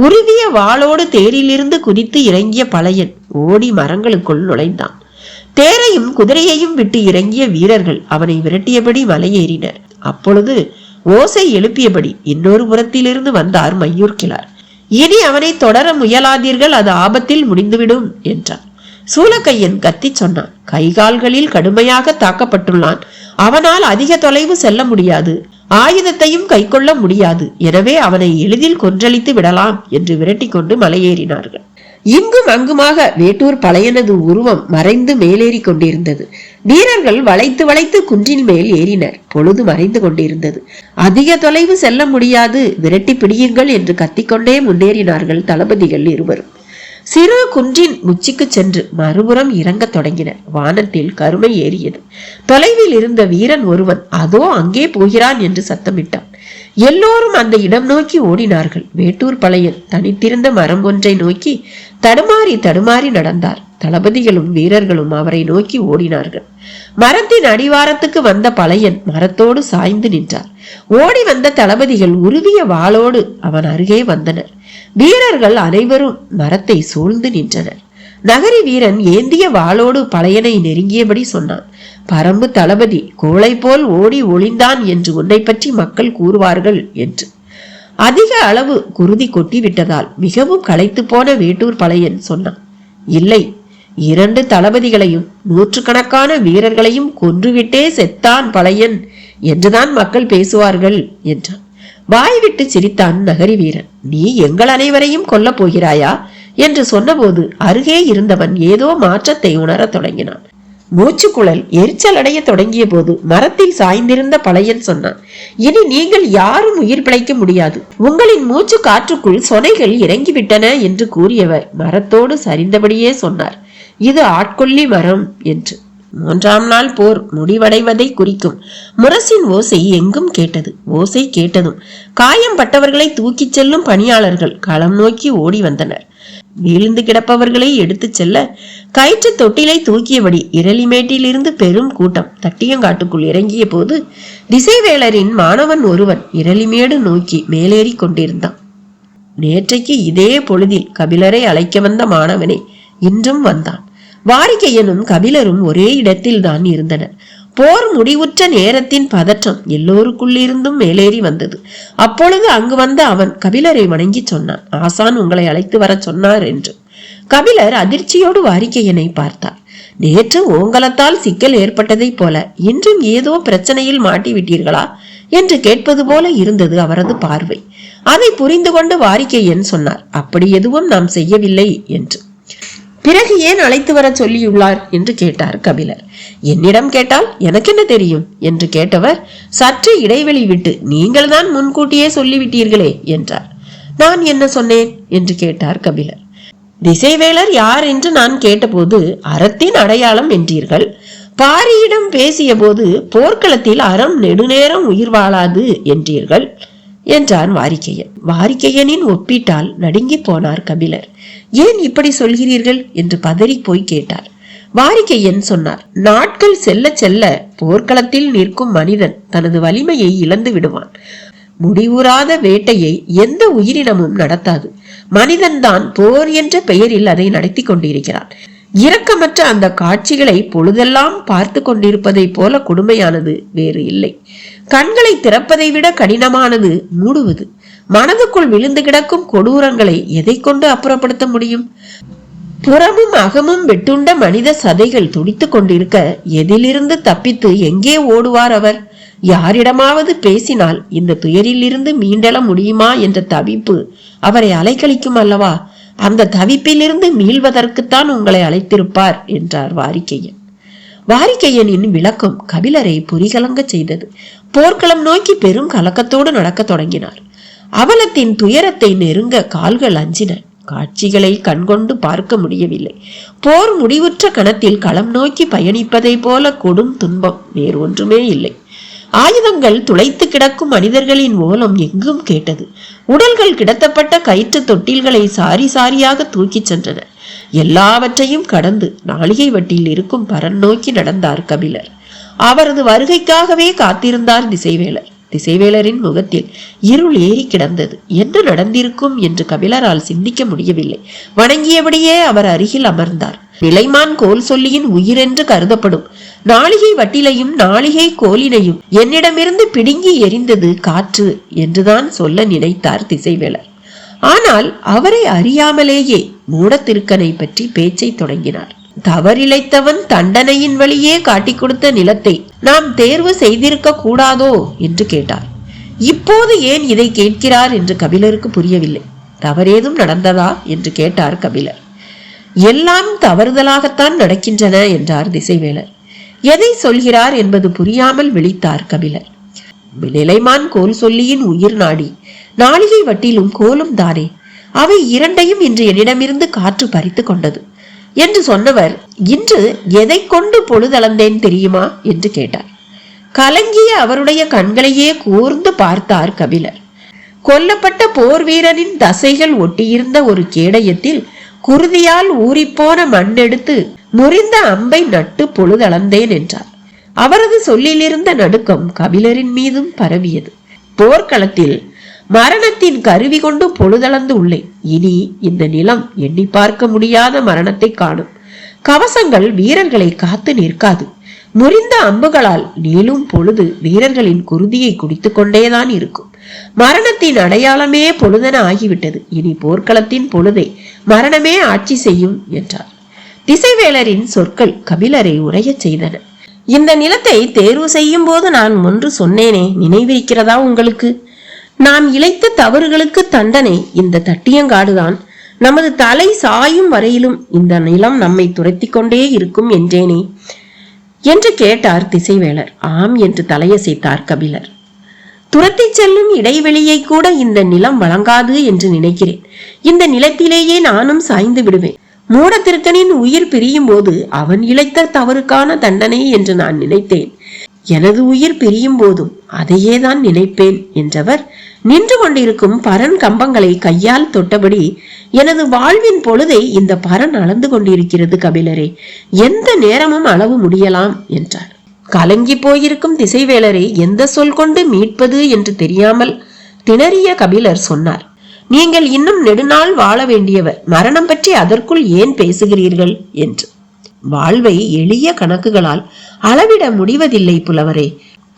உருவிய வாளோடு தேரிலிருந்து குதித்து இறங்கிய பழையன் ஓடி மரங்களுக்குள் நுழைந்தான். தேரையும் குதிரையையும் விட்டு இறங்கிய வீரர்கள் அவனை விரட்டியபடி மலையேறினர். அப்பொழுது ஓசை எழுப்பியபடி இன்னொரு புறத்திலிருந்து வந்தார் மையூர் கிளார். இனி அவனை தொடர முயலாதீர்கள், அது ஆபத்தில் முடிந்துவிடும் என்றார். சூலக்கையன் கத்தி சொன்னான். கைகால்களில் கடுமையாக தாக்கப்பட்டுள்ளான். அவனால் அதிக தொலைவு செல்ல முடியாது. ஆயுதத்தையும் கை கொள்ள முடியாது. எனவே அவனை எளிதில் கொன்றளித்து விடலாம் என்று விரட்டி கொண்டு மலையேறினார்கள். இங்கும் அங்குமாக வேட்டூர் பழையனது உருவம் மறைந்து மேலேறி கொண்டிருந்தது. வீரர்கள் வளைத்து வளைத்து குன்றின் மேல் ஏறினர். பொழுது மறைந்து கொண்டிருந்தது. அதிக தொலைவு செல்ல முடியாது, விரட்டி பிடியுங்கள் என்று கத்திக்கொண்டே முன்னேறினார்கள் தளபதிகள் இருவரும். சிறு குன்றின் உச்சிக்கு சென்று மறுபுறம் இறங்க தொடங்கினர். வானத்தில் கருமை ஏறியது. தொலைவில் இருந்த வீரன் ஒருவன் அதோ அங்கே போகிறான் என்று சத்தமிட்டான். எல்லோரும் அந்த இடம் நோக்கி ஓடினார்கள். வேட்டூர் பழையன் தனித்திருந்த மரம் ஒன்றை நோக்கி தடுமாறி தடுமாறி நடந்தார். தளபதிகளும் வீரர்களும் அவரை நோக்கி ஓடினார்கள். மரத்தின் அடிவாரத்துக்கு வந்த பழையன் மரத்தோடு சாய்ந்து நின்றார். ஓடி வந்த தளபதிகள் உருவிய வாளோடு அவன் அருகே வந்தனர். வீரர்கள் அனைவரும் மரத்தை சூழ்ந்து நின்றனர். நகரி வீரன் ஏந்திய வாளோடு பழையனை நெருங்கியபடி சொன்னான், பரம்பு தளபதி கோளை போல் ஓடி ஒளிந்தான் என்று உன்னை பற்றி மக்கள் கூறுவார்கள் என்று. அதிக அளவு குருதி கொட்டி விட்டதால் மிகவும் களைத்து போன வேட்டூர் பழையன் சொன்னான், இல்லை, 2 தளபதிகளையும் 100கணக்கான வீரர்களையும் கொன்றுவிட்டே செத்தான் பழையன் என்றுதான் மக்கள் பேசுவார்கள் என்றான். வாய்விட்டு சிரித்தான் நகரி வீரன். நீ எங்கள் அனைவரையும் கொல்லப் போகிறாயா என்று சொன்னபோது அருகே இருந்தவன் ஏதோ மாற்றத்தை உணரத் தொடங்கினான். மூச்சுக்குழல் எரிச்சல் அடைய தொடங்கிய போது மரத்தில் சாய்ந்திருந்த பழையன் சொன்னான், இனி நீங்கள் யாரும் உயிர் பிழைக்க முடியாது. உங்களின் மூச்சு காற்றுக்குள் சொனைகள் இறங்கிவிட்டன என்று கூறியவர் மரத்தோடு சரிந்தபடியே சொன்னார், இது ஆட்கொல்லி மரம் என்று. 3ஆம் நாள் போர் முடிவடைவதை குறிக்கும் முரசின் ஓசை எங்கும் கேட்டது. ஓசை கேட்டதும் காயம் பட்டவர்களை தூக்கிச் செல்லும் பணியாளர்கள் களம் நோக்கி ஓடி வந்தனர். வீழ்ந்து கிடப்பவர்களை எடுத்து செல்ல கயிற்று தொட்டிலை தூக்கியபடி இரளிமேட்டில் இருந்து பெரும் கூட்டம் தட்டியங்காட்டுக்குள் இறங்கிய போது திசைவேளரின் மாணவன் ஒருவன் இரளிமேடு நோக்கி மேலேறி கொண்டிருந்தான். நேற்றைக்கு இதே பொழுதில் கபிலரை அழைக்க வந்த மாணவனே இன்றும் வந்தான். வாரிகையனும் கபிலரும் ஒரே இடத்தில் தான் இருந்தனர். போர் முடிவுற்ற நேரத்தின் பதற்றம் எல்லோருக்குள்ளிருந்தும் மேலேறி வந்தது. அப்பொழுது அங்கு வந்த அவன் கபிலரை வணங்கி சொன்னான், ஆசான் உங்களை அழைத்து வர சொன்னார் என்று. கபிலர் அதிர்ச்சியோடு வாரிகையனை பார்த்தார். நேற்று ஓங்கலத்தால் சிக்கல் ஏற்பட்டதை போல இன்றும் ஏதோ பிரச்சனையில் மாட்டிவிட்டீர்களா என்று கேட்பது போல இருந்தது அவரது பார்வை. அதை புரிந்து கொண்டு வாரிகையன் சொன்னார், அப்படி எதுவும் நாம் செய்யவில்லை என்று. பிறகு ஏன் அழைத்து வர சொல்லியுள்ளார் என்று கேட்டார் கபிலர். என்னிடம் கேட்டால் எனக்கு என்ன தெரியும் என்று கேட்டவர் சற்று இடைவெளி விட்டு, நீங்கள் தான் முன்கூட்டியே சொல்லிவிட்டீர்களே என்றார். நான் என்ன சொன்னேன் என்று கேட்டார் கபிலர். திசைவேளர் யார் என்று நான் கேட்டபோது அறத்தின் அடையாளம் என்றீர்கள். பாரியிடம் பேசிய போது போர்க்களத்தில் அறம் நெடுநேரம் உயிர் வாழாது என்றீர்கள் என்றான் வாரிகையன். வாரிகையனின் ஒப்பீட்டால் நடுங்கி போனார் கபிலர். ஏன் இப்படி சொல்கிறீர்கள் என்று பதறி போய் கேட்டார். வாரிகையன் சொன்னார், நாட்கள் செல்ல செல்ல போர்க்களத்தில் நிற்கும் மனிதன் தனது வலிமையை இழந்து விடுவான். முடிவுறாத வேட்டையை எந்த உயிரினமும் நடத்தாது. மனிதன்தான் போர் என்ற பெயரில் அதை நடத்தி கொண்டிருக்கிறான். இரக்கமற்ற அந்த காட்சிகளை பொழுதெல்லாம் பார்த்து கொண்டிருப்பதை போல கொடுமையானது வேறு இல்லை. கண்களை திறப்பதை விட கடினமானது மூடுவது. மனதுக்குள் விழுந்து கிடக்கும் கொடூரங்களை எதை கொண்டு அப்புறப்படுத்த முடியும்? புறமும் அகமும் வெட்டுண்ட மனித சதைகள் துடித்துக் கொண்டிருக்க எதிலிருந்து தப்பித்து எங்கே ஓடுவார் அவர்? யாரிடமாவது பேசினால் இந்த துயரில் இருந்து மீண்டெழ முடியுமா என்ற தவிப்பு அவரை அலைக்கழிக்கும் அல்லவா? அந்த தவிப்பிலிருந்து மீள்வதற்குத்தான் உங்களை அழைத்திருப்பார் என்றார் வாரிகையன். வாரிகையனின் விளக்கம் கபிலரை புரிகலங்க செய்தது. போர்க்களம் நோக்கி பெரும் கலக்கத்தோடு நடக்க தொடங்கினார். அவலத்தின் துயரத்தை நெருங்க கால்கள் அஞ்சின. காட்சிகளை கண்கொண்டு பார்க்க முடியவில்லை. போர் முடிவுற்ற கணத்தில் களம் நோக்கி பயணிப்பதை போல கொடும் துன்பம் வேறு ஒன்றுமே இல்லை. ஆயுதங்கள் துளைத்து கிடக்கும் மனிதர்களின் ஓலம் எங்கும் கேட்டது. உடல்கள் கிடத்தப்பட்ட கயிற்று தொட்டில்களை சாரி சாரியாக தூக்கிச் சென்றன. எல்லாவற்றையும் கடந்து நாளிகை வட்டியில் இருக்கும் பரன் நோக்கி நடந்தார் கபிலர். அவரது வருகைக்காகவே காத்திருந்தார் திசைவேளர். திசைவேளரின் முகத்தில் இருள் ஏறி கிடந்தது. என்ன நடந்திருக்கும் என்று கபிலரால் சிந்திக்க முடியவில்லை. வணங்கியபடியே அவர் அருகில் அமர்ந்தார். நிலைமான் கோல் சொல்லியின் உயிர் என்று கருதப்படும் நாளிகை வட்டிலையும் நாளிகை கோலினையும் என்னிடமிருந்து பிடுங்கி எரிந்தது காற்று என்றுதான் சொல்ல நினைத்தார் திசைவேளர். ஆனால் அவரை அறியாமலேயே மூடத்திருக்கனை பற்றி பேச்சை தொடங்கினார். தவறிழைத்தவன் தண்டனையின் வழியே காட்டிக் கொடுத்த நிலத்தை நாம் தேர்வு செய்திருக்க கூடாதோ என்று கேட்டார். இப்போது ஏன் இதை கேட்கிறார் என்று கபிலருக்கு புரியவில்லை. தவறேதும் நடந்ததா என்று கேட்டார் கபிலர். எல்லாம் தவறுதலாகத்தான் நடக்கின்றன என்றார் திசைவேளர். எதை சொல்கிறார் என்பது புரியாமல் விழித்தார் கபிலர். நிலைமான் கோல் சொல்லியின் உயிர் நாடி நாளிகை வட்டிலும் கோலும் தானே, அவை இரண்டையும் இன்று என்னிடமிருந்து காற்று பறித்து கொண்டது என்று சொன்னவர் இன்று எதை கொண்டு பொழுதளந்தேன் தெரியுமா என்று கேட்டார். கலங்கிய அவருடைய கண்களையே கூர்ந்து பார்த்தார் கபிலர். கொல்லப்பட்ட போர் வீரனின் தசைகள் ஒட்டியிருந்த ஒரு கேடயத்தில் குருதியால் ஊறிப்போன மண்ணெடுத்து முறிந்த அம்பை நட்டு பொழுதளந்தேன் என்றார். அவரது சொல்லிலிருந்த நடுக்கம் கபிலரின் மீதும் பரவியது. போர்க்களத்தில் மரணத்தின் கருவி கொண்டு பொழுதளந்து உள்ளேன். இனி இந்த நிலம் எண்ணி பார்க்க முடியாத மரணத்தை காணும். கவசங்கள் வீரர்களை காத்து நிற்காது. முறிந்த அம்புகளால் நீளும் பொழுது வீரர்களின் குருதியை குடித்து கொண்டேதான் இருக்கும். மரணத்தின் அடையாளமே பொழுதென ஆகிவிட்டது. இனி போர்க்களத்தின் பொழுதை மரணமே ஆட்சி செய்யும் என்றார். திசைவேலரின் சொற்கள் கபிலரை உரையச் செய்தன. இந்த நிலத்தை தேர்வு செய்யும் போது நான் ஒன்று சொன்னேனே, நினைவிருக்கிறதா உங்களுக்கு? நாம் இழைத்த தவறுகளுக்கு தண்டனை இந்த தட்டியங்காடுதான். நமது தலை சாயும் வரையிலும் இந்த நிலம் நம்மை துரத்தி கொண்டே இருக்கும் என்றேனே என்று கேட்டார் திசைவேலர். ஆம் என்று தலையசைத்தார் கபிலர். துரத்தி செல்லும் இடைவெளியை கூட இந்த நிலம் வழங்காது என்று நினைக்கிறேன். இந்த நிலத்திலேயே நானும் சாய்ந்து விடுவேன். மூடத்திருக்கனின் உயிர் பிரியும் போது அவன் இழைத்த தவறுக்கான தண்டனை என்று நான் நினைத்தேன். எனது உயிர் பிரியும் போதும் அதையே தான் நினைப்பேன் என்றவர் நின்று கொண்டிருக்கும் பரன் கம்பங்களை கையால் தொட்டபடி, எனது வாழ்வின் பொழுதை இந்த பரன் அளந்து கொண்டிருக்கிறது கபிலரே, எந்த நேரமும் அளவு முடியலாம் என்றார். கலங்கி போயிருக்கும் திசைவேலரை எந்த சொல் கொண்டு மீட்பது என்று தெரியாமல் திணறிய கபிலர் சொன்னார். நீங்கள் இன்னும் நெடுநாள் வாழ வேண்டியவர், மரணம் பற்றி அதற்குள் ஏன் பேசுகிறீர்கள் என்று. வாழ்வை எளிய கணக்குகளால் அளவிட முடிவதில்லை புலவரே.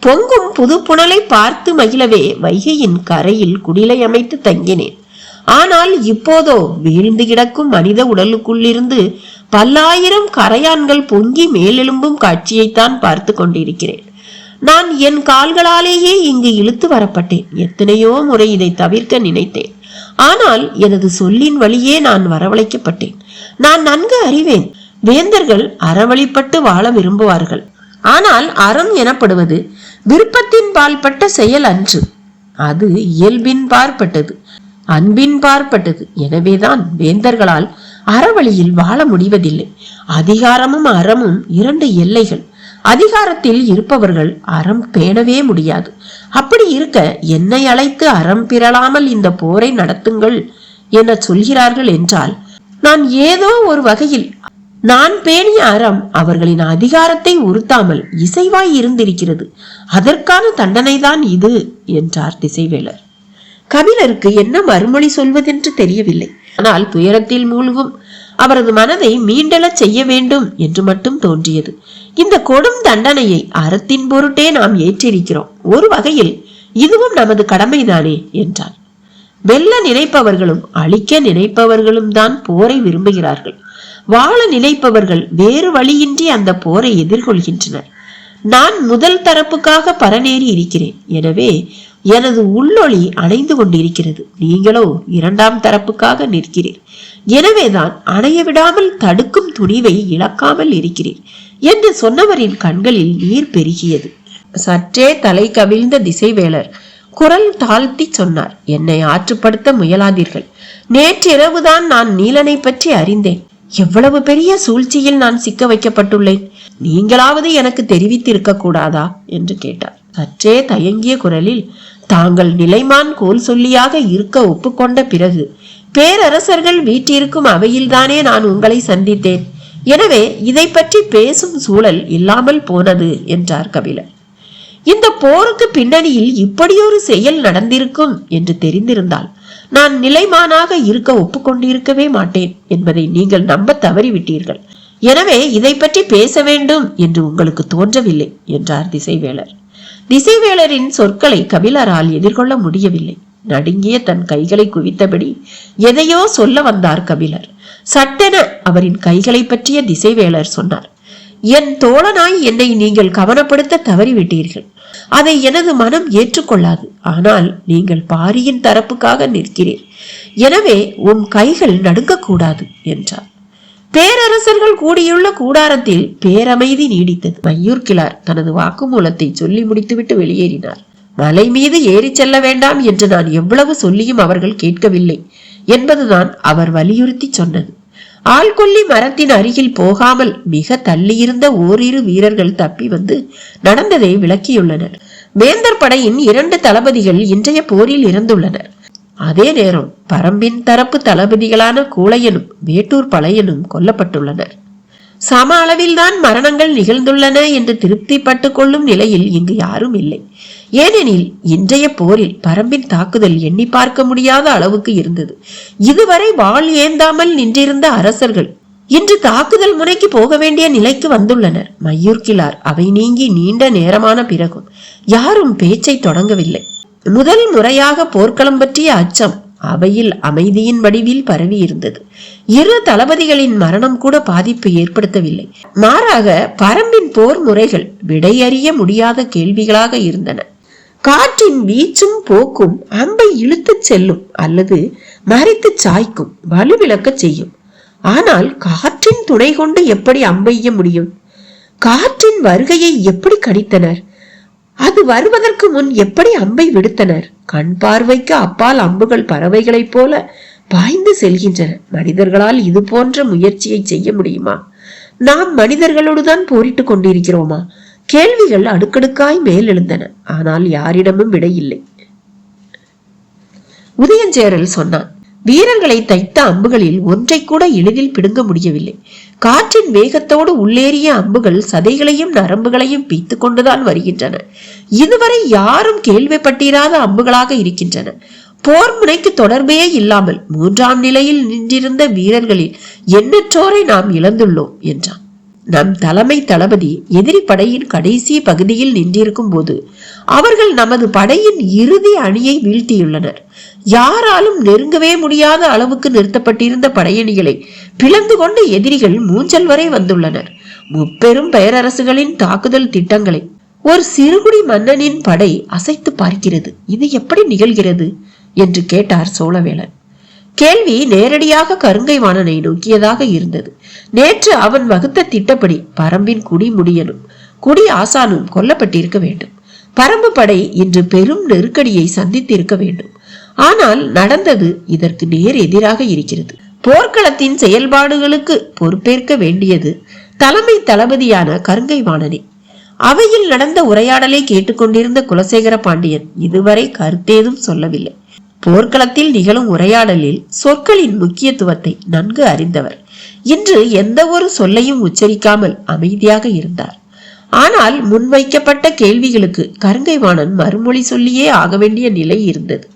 பொங்கும் புது புனலை பார்த்து மகிழவே வைகையின் கரையில் குடிலை அமைத்து தங்கினேன். ஆனால் இப்போதோ வீழ்ந்து கிடக்கும் மனித உடலுக்குள்ளிருந்து பல்லாயிரம் கரையான்கள் பொங்கி மேலெழும்பும் காட்சியைத்தான் பார்த்து கொண்டிருக்கிறேன். நான் என் கால்களாலேயே இங்கு இழுத்து வரப்பட்டேன். எத்தனையோ முறை இதை தவிர்க்க நினைத்தேன். ஆனால் எனது சொல்லின் வழியே நான் வரவழைக்கப்பட்டேன். நான் நன்கு அறிவேன், வேந்தர்கள் அறவழிப்பட்டு வாழ விரும்புவார்கள். ஆனால் அறம் எனப்படுவது விருப்பத்தின் பால்பட்ட செயல் அன்று, அது இயல்பின் பார்ப்பட்டது, அன்பின் பார்ப்பட்டது. எனவேதான் வேந்தர்களால் அறவழியில் வாழ முடிவதில்லை. அதிகாரமும் அறமும் இரண்டு எல்லைகள். அதிகாரத்தில் இருப்பவர்கள் அறம் பேணவே முடியாது. அப்படி இருக்க என்னை அழைத்து அறம் பிறளாமல் இந்த போரை நடத்துங்கள் என சொல்கிறார்கள் என்றால், நான் ஏதோ ஒரு வகையில் நான் பேணிய அறம் அவர்களின் அதிகாரத்தை உறுத்தாமல் இசைவாய் இருந்திருக்கிறது. அதற்கான தண்டனைதான் இது என்றார் திசைவேலர். கபிலருக்கு என்ன மறுமொழி சொல்வதென்று தெரியவில்லை. ஆனால் துயரத்தில் மூழ்கும் அவரது மனதை மீண்டெழச் செய்ய வேண்டும் என்று மட்டும் தோன்றியது. இந்த கொடும் தண்டனையை அறத்தின் பொருட்டே நாம் ஏற்றிருக்கிறோம். ஒரு வகையில் இதுவும் நமது கடமைதானே என்றார். வெல்ல நினைப்பவர்களும் அழிக்க நினைப்பவர்களும் தான் போரை விரும்புகிறார்கள். வாழ நினைப்பவர்கள் வேறு வழியின்றி அந்த போரை எதிர்கொள்கின்றனர். நான் முதல் தரப்புக்காக பரநேறி இருக்கிறேன். எனவே எனது உள்ளொளி அணைந்து கொண்டிருக்கிறது. நீங்களோ இரண்டாம் தரப்புக்காக நிற்கிறீர். எனவேதான் அணைய விடாமல் தடுக்கும் துணிவை இழக்காமல் இருக்கிறீர் என்று சொன்னவரின் கண்களில் நீர் பெருகியது. சற்றே தலை கவிழ்ந்த திசைவேலர் குரல் தாழ்த்தி சொன்னார். என்னை ஆற்றுப்படுத்த முயலாதீர்கள். நேற்றிரவுதான் நான் நீலனை பற்றி அறிந்தேன். எவ்வளவு பெரிய சூழ்ச்சியில் நான் சிக்க வைக்கப்பட்டுள்ளேன். நீங்களாவது எனக்கு தெரிவித்திருக்க கூடாதா என்று கேட்டார். சற்றே தயங்கிய குரலில், தாங்கள் நிலைமான் கோல் சொல்லியாக இருக்க ஒப்புக்கொண்ட பிறகு பேரரசர்கள் வீட்டிற்கும் அவையில்தானே நான் உங்களை சந்தித்தேன். எனவே இதை பற்றி பேசும் சூழல் இல்லாமல் போனது என்றார் கபிலர். இந்த போருக்கு பின்னணியில் இப்படியொரு செயல் நடந்திருக்கும் என்று தெரிந்திருந்தால் நான் நிலைமானாக இருக்க ஒப்புக்கொண்டிருக்கவே மாட்டேன் என்பதை நீங்கள் நம்ப தவறிவிட்டீர்கள். எனவே இதை பற்றி பேச வேண்டும் என்று உங்களுக்கு தோன்றவில்லை என்றார் திசைவேலர். திசைவேலரின் சொற்களை கபிலரால் எதிர்கொள்ள முடியவில்லை. நடுங்கிய தன் கைகளை குவித்தபடி எதையோ சொல்ல வந்தார் கபிலர். சட்டென அவரின் கைகளை பற்றிய திசைவேலர் சொன்னார். என் தோழனாய் என்னை நீங்கள் கவனப்படுத்த தவறிவிட்டீர்கள். அதை எனது மனம் ஏற்றுக்கொள்ளாது. ஆனால் நீங்கள் பாரியின் தரப்புக்காக நிற்கிறீர். எனவே உன் கைகள் நடுங்கக்கூடாது என்றார். பேரரசர்கள் கூடியுள்ள கூடாரத்தில் பேரமைதி நீடித்தது. மையூர்கிழார் தனது வாக்குமூலத்தை சொல்லி முடித்துவிட்டு வெளியேறினார். மலை மீது ஏறி செல்ல வேண்டாம் என்று நான் எவ்வளவு சொல்லியும் அவர்கள் கேட்கவில்லை என்பதுதான் அவர் வலியுறுத்தி சொன்னது. ஆள்கொல்லி மரத்தின் அருகில் போகாமல் மிக தள்ளியிருந்த ஓரிரு வீரர்கள் தப்பி வந்து நடந்ததை விளக்கியுள்ளனர். வேந்தர் படையின் 2 தளபதிகள் இன்றைய போரில் இறந்துள்ளனர். அதே நேரம் பரம்பின் தரப்பு தளபதிகளான கூளையனும் வேட்டூர் பழையனும் கொல்லப்பட்டுள்ளனர். சம அளவில்தான் மரணங்கள் நிகழ்ந்துள்ளன என்று திருப்திப்பட்டுக் கொள்ளும் நிலையில் இங்கு யாரும் இல்லை. ஏனெனில் இன்றைய போரில் பரம்பின் தாக்குதல் எண்ணி பார்க்க முடியாத அளவுக்கு இருந்தது. இதுவரை வாள் ஏந்தாமல் நின்றிருந்த அரசர்கள் இன்று தாக்குதல் முனைக்கு போக வேண்டிய நிலைக்கு வந்துள்ளனர். மையூர்கிழார் அவை நீங்கி நீண்ட நேரமான பிறகும் யாரும் பேச்சை தொடங்கவில்லை. முதல் முறையாக போர்க்களம் பற்றிய அச்சம் அவையில் அமைதியின் வடிவில் பரவி இருந்தது. இரு தளபதிகளின் மரணம் கூட பாதிப்பு ஏற்படுத்தவில்லை. மாறாக பரம்பின் போர் முறைகள் விடையறிய முடியாத கேள்விகளாக இருந்தன. காற்றின் வீச்சும் போக்கும் அம்பை இழுத்துச் செல்லும் அல்லது மறைத்து சாய்க்கும், வலுவிழக்க செய்யும். ஆனால் காற்றின் துணை கொண்டு எப்படி அம்பெய்ய முடியும்? காற்றின் வருகையை எப்படி கணித்தனர்? அது வருவதற்கு முன் எப்படி அம்பை விடுத்தனர்? கண் பார்வைக்கு அப்பால் அம்புகள் பறவைகளைப் போல பாய்ந்து செல்கின்றன. மனிதர்களால் இது போன்ற முயற்சியை செய்ய முடியுமா? நாம் மனிதர்களோடுதான் போரிட்டுக் கொண்டிருக்கிறோமா? கேள்விகள் அடுக்கடுக்காய் மேலெழுந்தன. ஆனால் யாரிடமும் விடையில்லை. உதயஞ்சேரல் சொன்னான், வீரர்களை தைத்த அம்புகளில் ஒன்றை கூட எளிதில் பிடுங்க முடியவில்லை. காற்றின் வேகத்தோடு உள்ளேறிய அம்புகள் சதைகளையும் நரம்புகளையும் பீத்து கொண்டுதான் வருகின்றன. இதுவரை யாரும் கேள்விப்பட்டிராத அம்புகளாக இருக்கின்றன. போர் முனைக்கு தொடர்பே இல்லாமல் 3ஆம் நிலையில் நின்றிருந்த வீரர்களில் எண்ணற்றோரை நாம் இழந்துள்ளோம் என்றான். நம் தலைமை தளபதி எதிரி படையின் கடைசி பகுதியில் நின்றிருக்கும் போது அவர்கள் நமது படையின் இறுதி அணியை வீழ்த்தியுள்ளனர். யாராலும் நெருங்கவே முடியாத அளவுக்கு நிறுத்தப்பட்டிருந்த படையணிகளை பிளந்து கொண்டு எதிரிகள் மூஞ்சல் வரை வந்துள்ளனர். முப்பெரும் பேரரசுகளின் தாக்குதல் திட்டங்களை ஒரு சிறுகுடி மன்னனின் படை அசைத்து பார்க்கிறது. இது எப்படி நிகழ்கிறது என்று கேட்டார் சோழவேளன். கேள்வி நேரடியாக கருங்கை வாணனை நோக்கியதாக இருந்தது. நேற்று அவன் வகுத்த திட்டப்படி பரம்பின் குடி முடியனும் குடி ஆசானும் கொல்லப்பட்டிருக்க வேண்டும். பரம்பு படை இன்று பெரும் நெருக்கடியை சந்தித்திருக்க வேண்டும். ஆனால் நடந்தது இதற்கு நேர் எதிராக இருக்கிறது. போர்க்களத்தின் செயல்பாடுகளுக்கு பொறுப்பேற்க வேண்டியது தலைமை தளபதியான கருங்கை வாணனே. அவையில் நடந்த உரையாடலை கேட்டுக்கொண்டிருந்த குலசேகர பாண்டியன் இதுவரை கருத்தேதும் சொல்லவில்லை. போர்க்களத்தில் நிகழும் உரையாடலில் சொற்களின் முக்கியத்துவத்தை நன்கு அறிந்தவர். இன்று எந்த ஒரு சொல்லையும் உச்சரிக்காமல் அமைதியாக இருந்தார். ஆனால் முன்வைக்கப்பட்ட கேள்விகளுக்கு கருங்கை வாணன் மறுமொழி சொல்லியே ஆக வேண்டிய நிலை இருந்தது.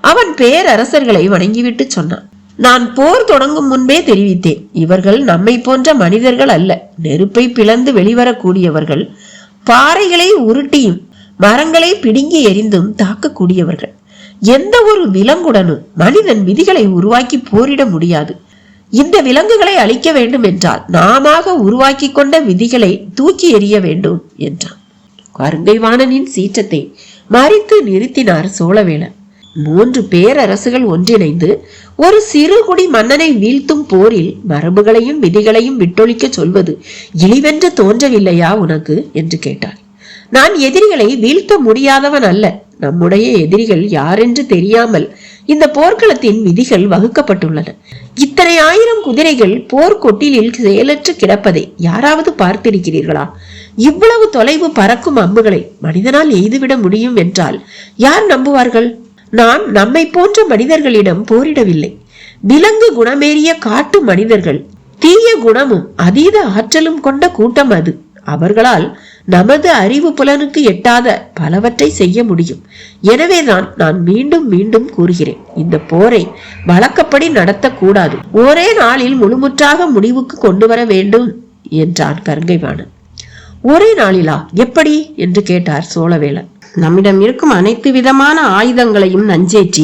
அவன் பேரரசர்களை வணங்கிவிட்டு சொன்னான், நான் போர் தொடங்கும் முன்பே தெரிவித்தேன், இவர்கள் நம்மை போன்ற மனிதர்கள் அல்ல. நெருப்பை பிளந்து வெளிவரக்கூடியவர்கள், பாறைகளை உருட்டியும் மரங்களை பிடுங்கி எரிந்தும் தாக்கக்கூடியவர்கள். எந்த ஒரு விலங்குடனும் மனிதன் விதிகளை உருவாக்கி போரிட முடியாது. இந்த விலங்குகளை அழிக்க வேண்டும் என்றால் நாம உருவாக்கி கொண்ட விதிகளை தூக்கி எறிய வேண்டும் என்றான். கருங்கை வாணனின் சீற்றத்தை மறித்து நிறுத்தினார் சோழவேளன். 3 பேரரசுகள் ஒன்றிணைந்து ஒரு சிறுகுடி மன்னனை வீழ்த்தும் போரில் மரபுகளையும் விதிகளையும் விட்டொழிக்க சொல்வது இழிவென்று தோன்றவில்லையா உனக்கு என்று கேட்டார். நான் எதிரிகளை வீழ்த்த முடியாதவன் அல்ல. நம்முடைய எதிரிகள் யாரென்று தெரியாமல் இந்த போர்க்களத்தின் விதிகள் வகுக்கப்பட்டுள்ளன. இத்தனை 1000 குதிரைகள் போர்க்கொட்டிலில் செயலற்று கிடப்பதை யாராவது பார்த்திருக்கிறீர்களா? இவ்வளவு தொலைவு பறக்கும் அம்புகளை மனிதனால் எய்துவிட முடியும் என்றால் யார் நம்புவார்கள்? நான் நம்மை போன்ற மனிதர்களிடம் போரிடவில்லை. விலங்கு குணமேறிய காட்டு மனிதர்கள், தீய குணமும் அதீத ஆற்றலும் கொண்ட கூட்டம் அது. அவர்களால் நமது அறிவு புலனுக்கு எட்டாத பலவற்றை செய்ய முடியும். எனவேதான் நான் மீண்டும் மீண்டும் கூறுகிறேன், இந்த போரை வழக்கப்படி நடத்தக்கூடாது. ஒரே நாளில் முழுமுற்றாக முடிவுக்கு கொண்டு வர வேண்டும் என்றான் கருங்கை வாணன். ஒரே நாளிலா? எப்படி என்று கேட்டார் சோழவேளன். நம்மிடம் இருக்கும் அனைத்து விதமான ஆயுதங்களையும் நஞ்சேற்றி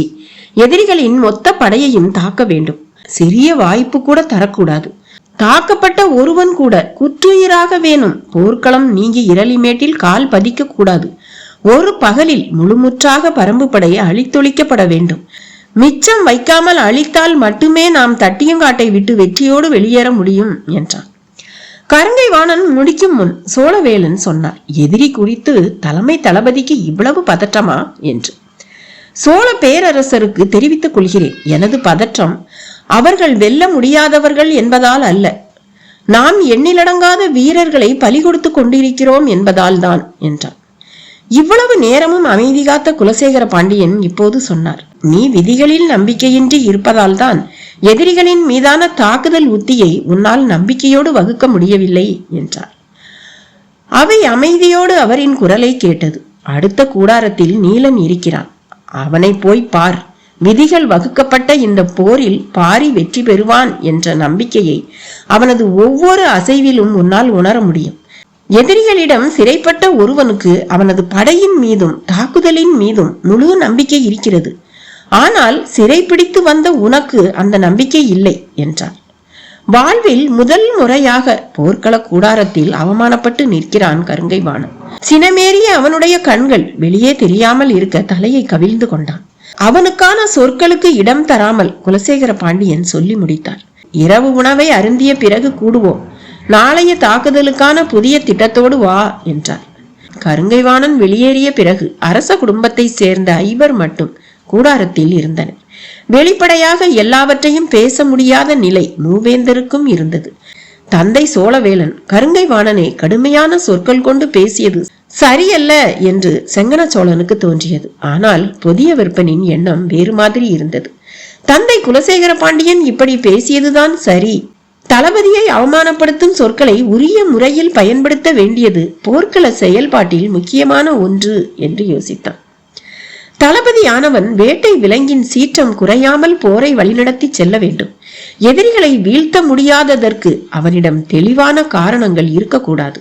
எதிரிகளின் மொத்த படையையும் தாக்க வேண்டும். சிறிய வாய்ப்பு கூட தரக்கூடாது. தாக்கப்பட்ட ஒருவன் கூட குற்றுயிராக வேணும். போர்க்களம் நீங்கி இரளிமேட்டில் கால் பதிக்க கூடாது. ஒரு பகலில் முழுமுற்றாக பரம்பு படை அழித்தொழிக்கப்பட வேண்டும். மிச்சம் வைக்காமல் அழித்தால் மட்டுமே நாம் தட்டியங்காட்டை விட்டு வெற்றியோடு வெளியேற முடியும் என்றான். கருங்கை வாணன் முடிக்கும் முன் சோழவேளன் சொன்னார், எதிரி குறித்து தலைமை தளபதிக்கு இவ்வளவு பதற்றமா என்று. சோழ பேரரசருக்கு தெரிவித்துக் கொள்கிறேன், எனது பதற்றம் அவர்கள் வெல்ல முடியாதவர்கள் என்பதால் அல்ல, நாம் எண்ணிலடங்காத வீரர்களை பலி கொடுத்து கொண்டிருக்கிறோம் என்பதால் தான் என்றான். இவ்வளவு நேரமும் அமைதி காத்த குலசேகர பாண்டியன் இப்போது சொன்னார், நீ விதிகளில் நம்பிக்கையின்றி இருப்பதால் தான் எதிரிகளின் மீதான தாக்குதல் உத்தியை உன்னால் நம்பிக்கையோடு வகுக்க முடியவில்லை என்றார். அவை அமைதியோடு அவரின் குரலை கேட்டது. அடுத்த கூடாரத்தில் நீலன் இருக்கிறான், அவனை போய் பார். விதிகள் வகுக்கப்பட்ட இந்த போரில் பாரி வெற்றி பெறுவான் என்ற நம்பிக்கையை அவனது ஒவ்வொரு அசைவிலும் உன்னால் உணர முடியும். எதிரிகளிடம் சிறைப்பட்ட ஒருவனுக்கு அவனது படையின் மீதும் தாக்குதலின் மீதும் முழு நம்பிக்கை இருக்கிறது. ஆனால் சிறைப்பிடித்து வந்த உனக்கு அந்த நம்பிக்கை இல்லை என்றார். வாழ்வில் முதல் முறையாக போர்க்கள கூடாரத்தில் அவமானப்பட்டு நிற்கிறான் கருங்கை வாணன். சினமேறிய அவனுடைய கண்கள் வெளியே தெரியாமல் இருக்க தலையை கவிழ்ந்து கொண்டான். அவனுக்கான சொற்களுக்கு இடம் தராமல் குலசேகர பாண்டியன் சொல்லி முடித்தார். இரவு உணவை அருந்திய பிறகு கூடுவோம். நாளைய தாக்குதலுக்கான புதிய திட்டத்தோடு வா என்றார். கருங்கை வாணன் வெளியேறிய பிறகு அரச குடும்பத்தை சேர்ந்த 5 மட்டும் கூடாரத்தில் இருந்தனர். வெளிப்படையாக எல்லாவற்றையும் பேச முடியாத நிலை மூவேந்தருக்கும் இருந்தது. தந்தை சோழவேலன் கருங்கை வாணனை கடுமையான சொற்கள் கொண்டு பேசியது சரியல்ல என்று செங்கன சோழனுக்கு தோன்றியது. ஆனால் புதிய விற்பனின் எண்ணம் வேறு மாதிரி இருந்தது. தந்தை குலசேகர பாண்டியன் இப்படி பேசியதுதான் சரி. தளபதியை அவமானப்படுத்தும் சொற்களை உரிய முறையில் பயன்படுத்த வேண்டியது போர்க்கள செயல்பாட்டில் முக்கியமான ஒன்று என்று யோசித்தான். தளபதியானவன் வேட்டை விலங்கின் சீற்றம் குறையாமல் போரை வழிநடத்தி செல்ல வேண்டும். எதிரிகளை வீழ்த்த முடியாததற்கு அவனிடம் தெளிவான காரணங்கள் இருக்கக்கூடாது.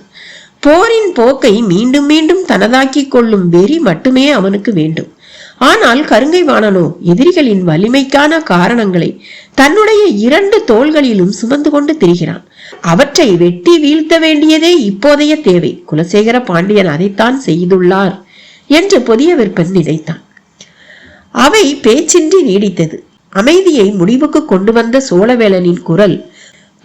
போரின் போக்கை மீண்டும் மீண்டும் தனதாக்கிக் கொள்ளும் வெறி மட்டுமே அவனுக்கு வேண்டும். ஆனால் கருங்கை வாணனோ எதிரிகளின் வலிமைக்கான காரணங்களை தன்னுடைய 2 தோள்களிலும் சுமந்து கொண்டு திரிகிறான். அவற்றை வெட்டி வீழ்த்த வேண்டியதே இப்போதைய தேவை. குலசேகர பாண்டியன் அதைத்தான் செய்துள்ளார் என்று புதிய விற்பன் நினைத்தான். அவை பேச்சின்றி நீடித்தது. அமைதியை முடிவுக்கு கொண்டு வந்த சோழவேலனின் குரல்,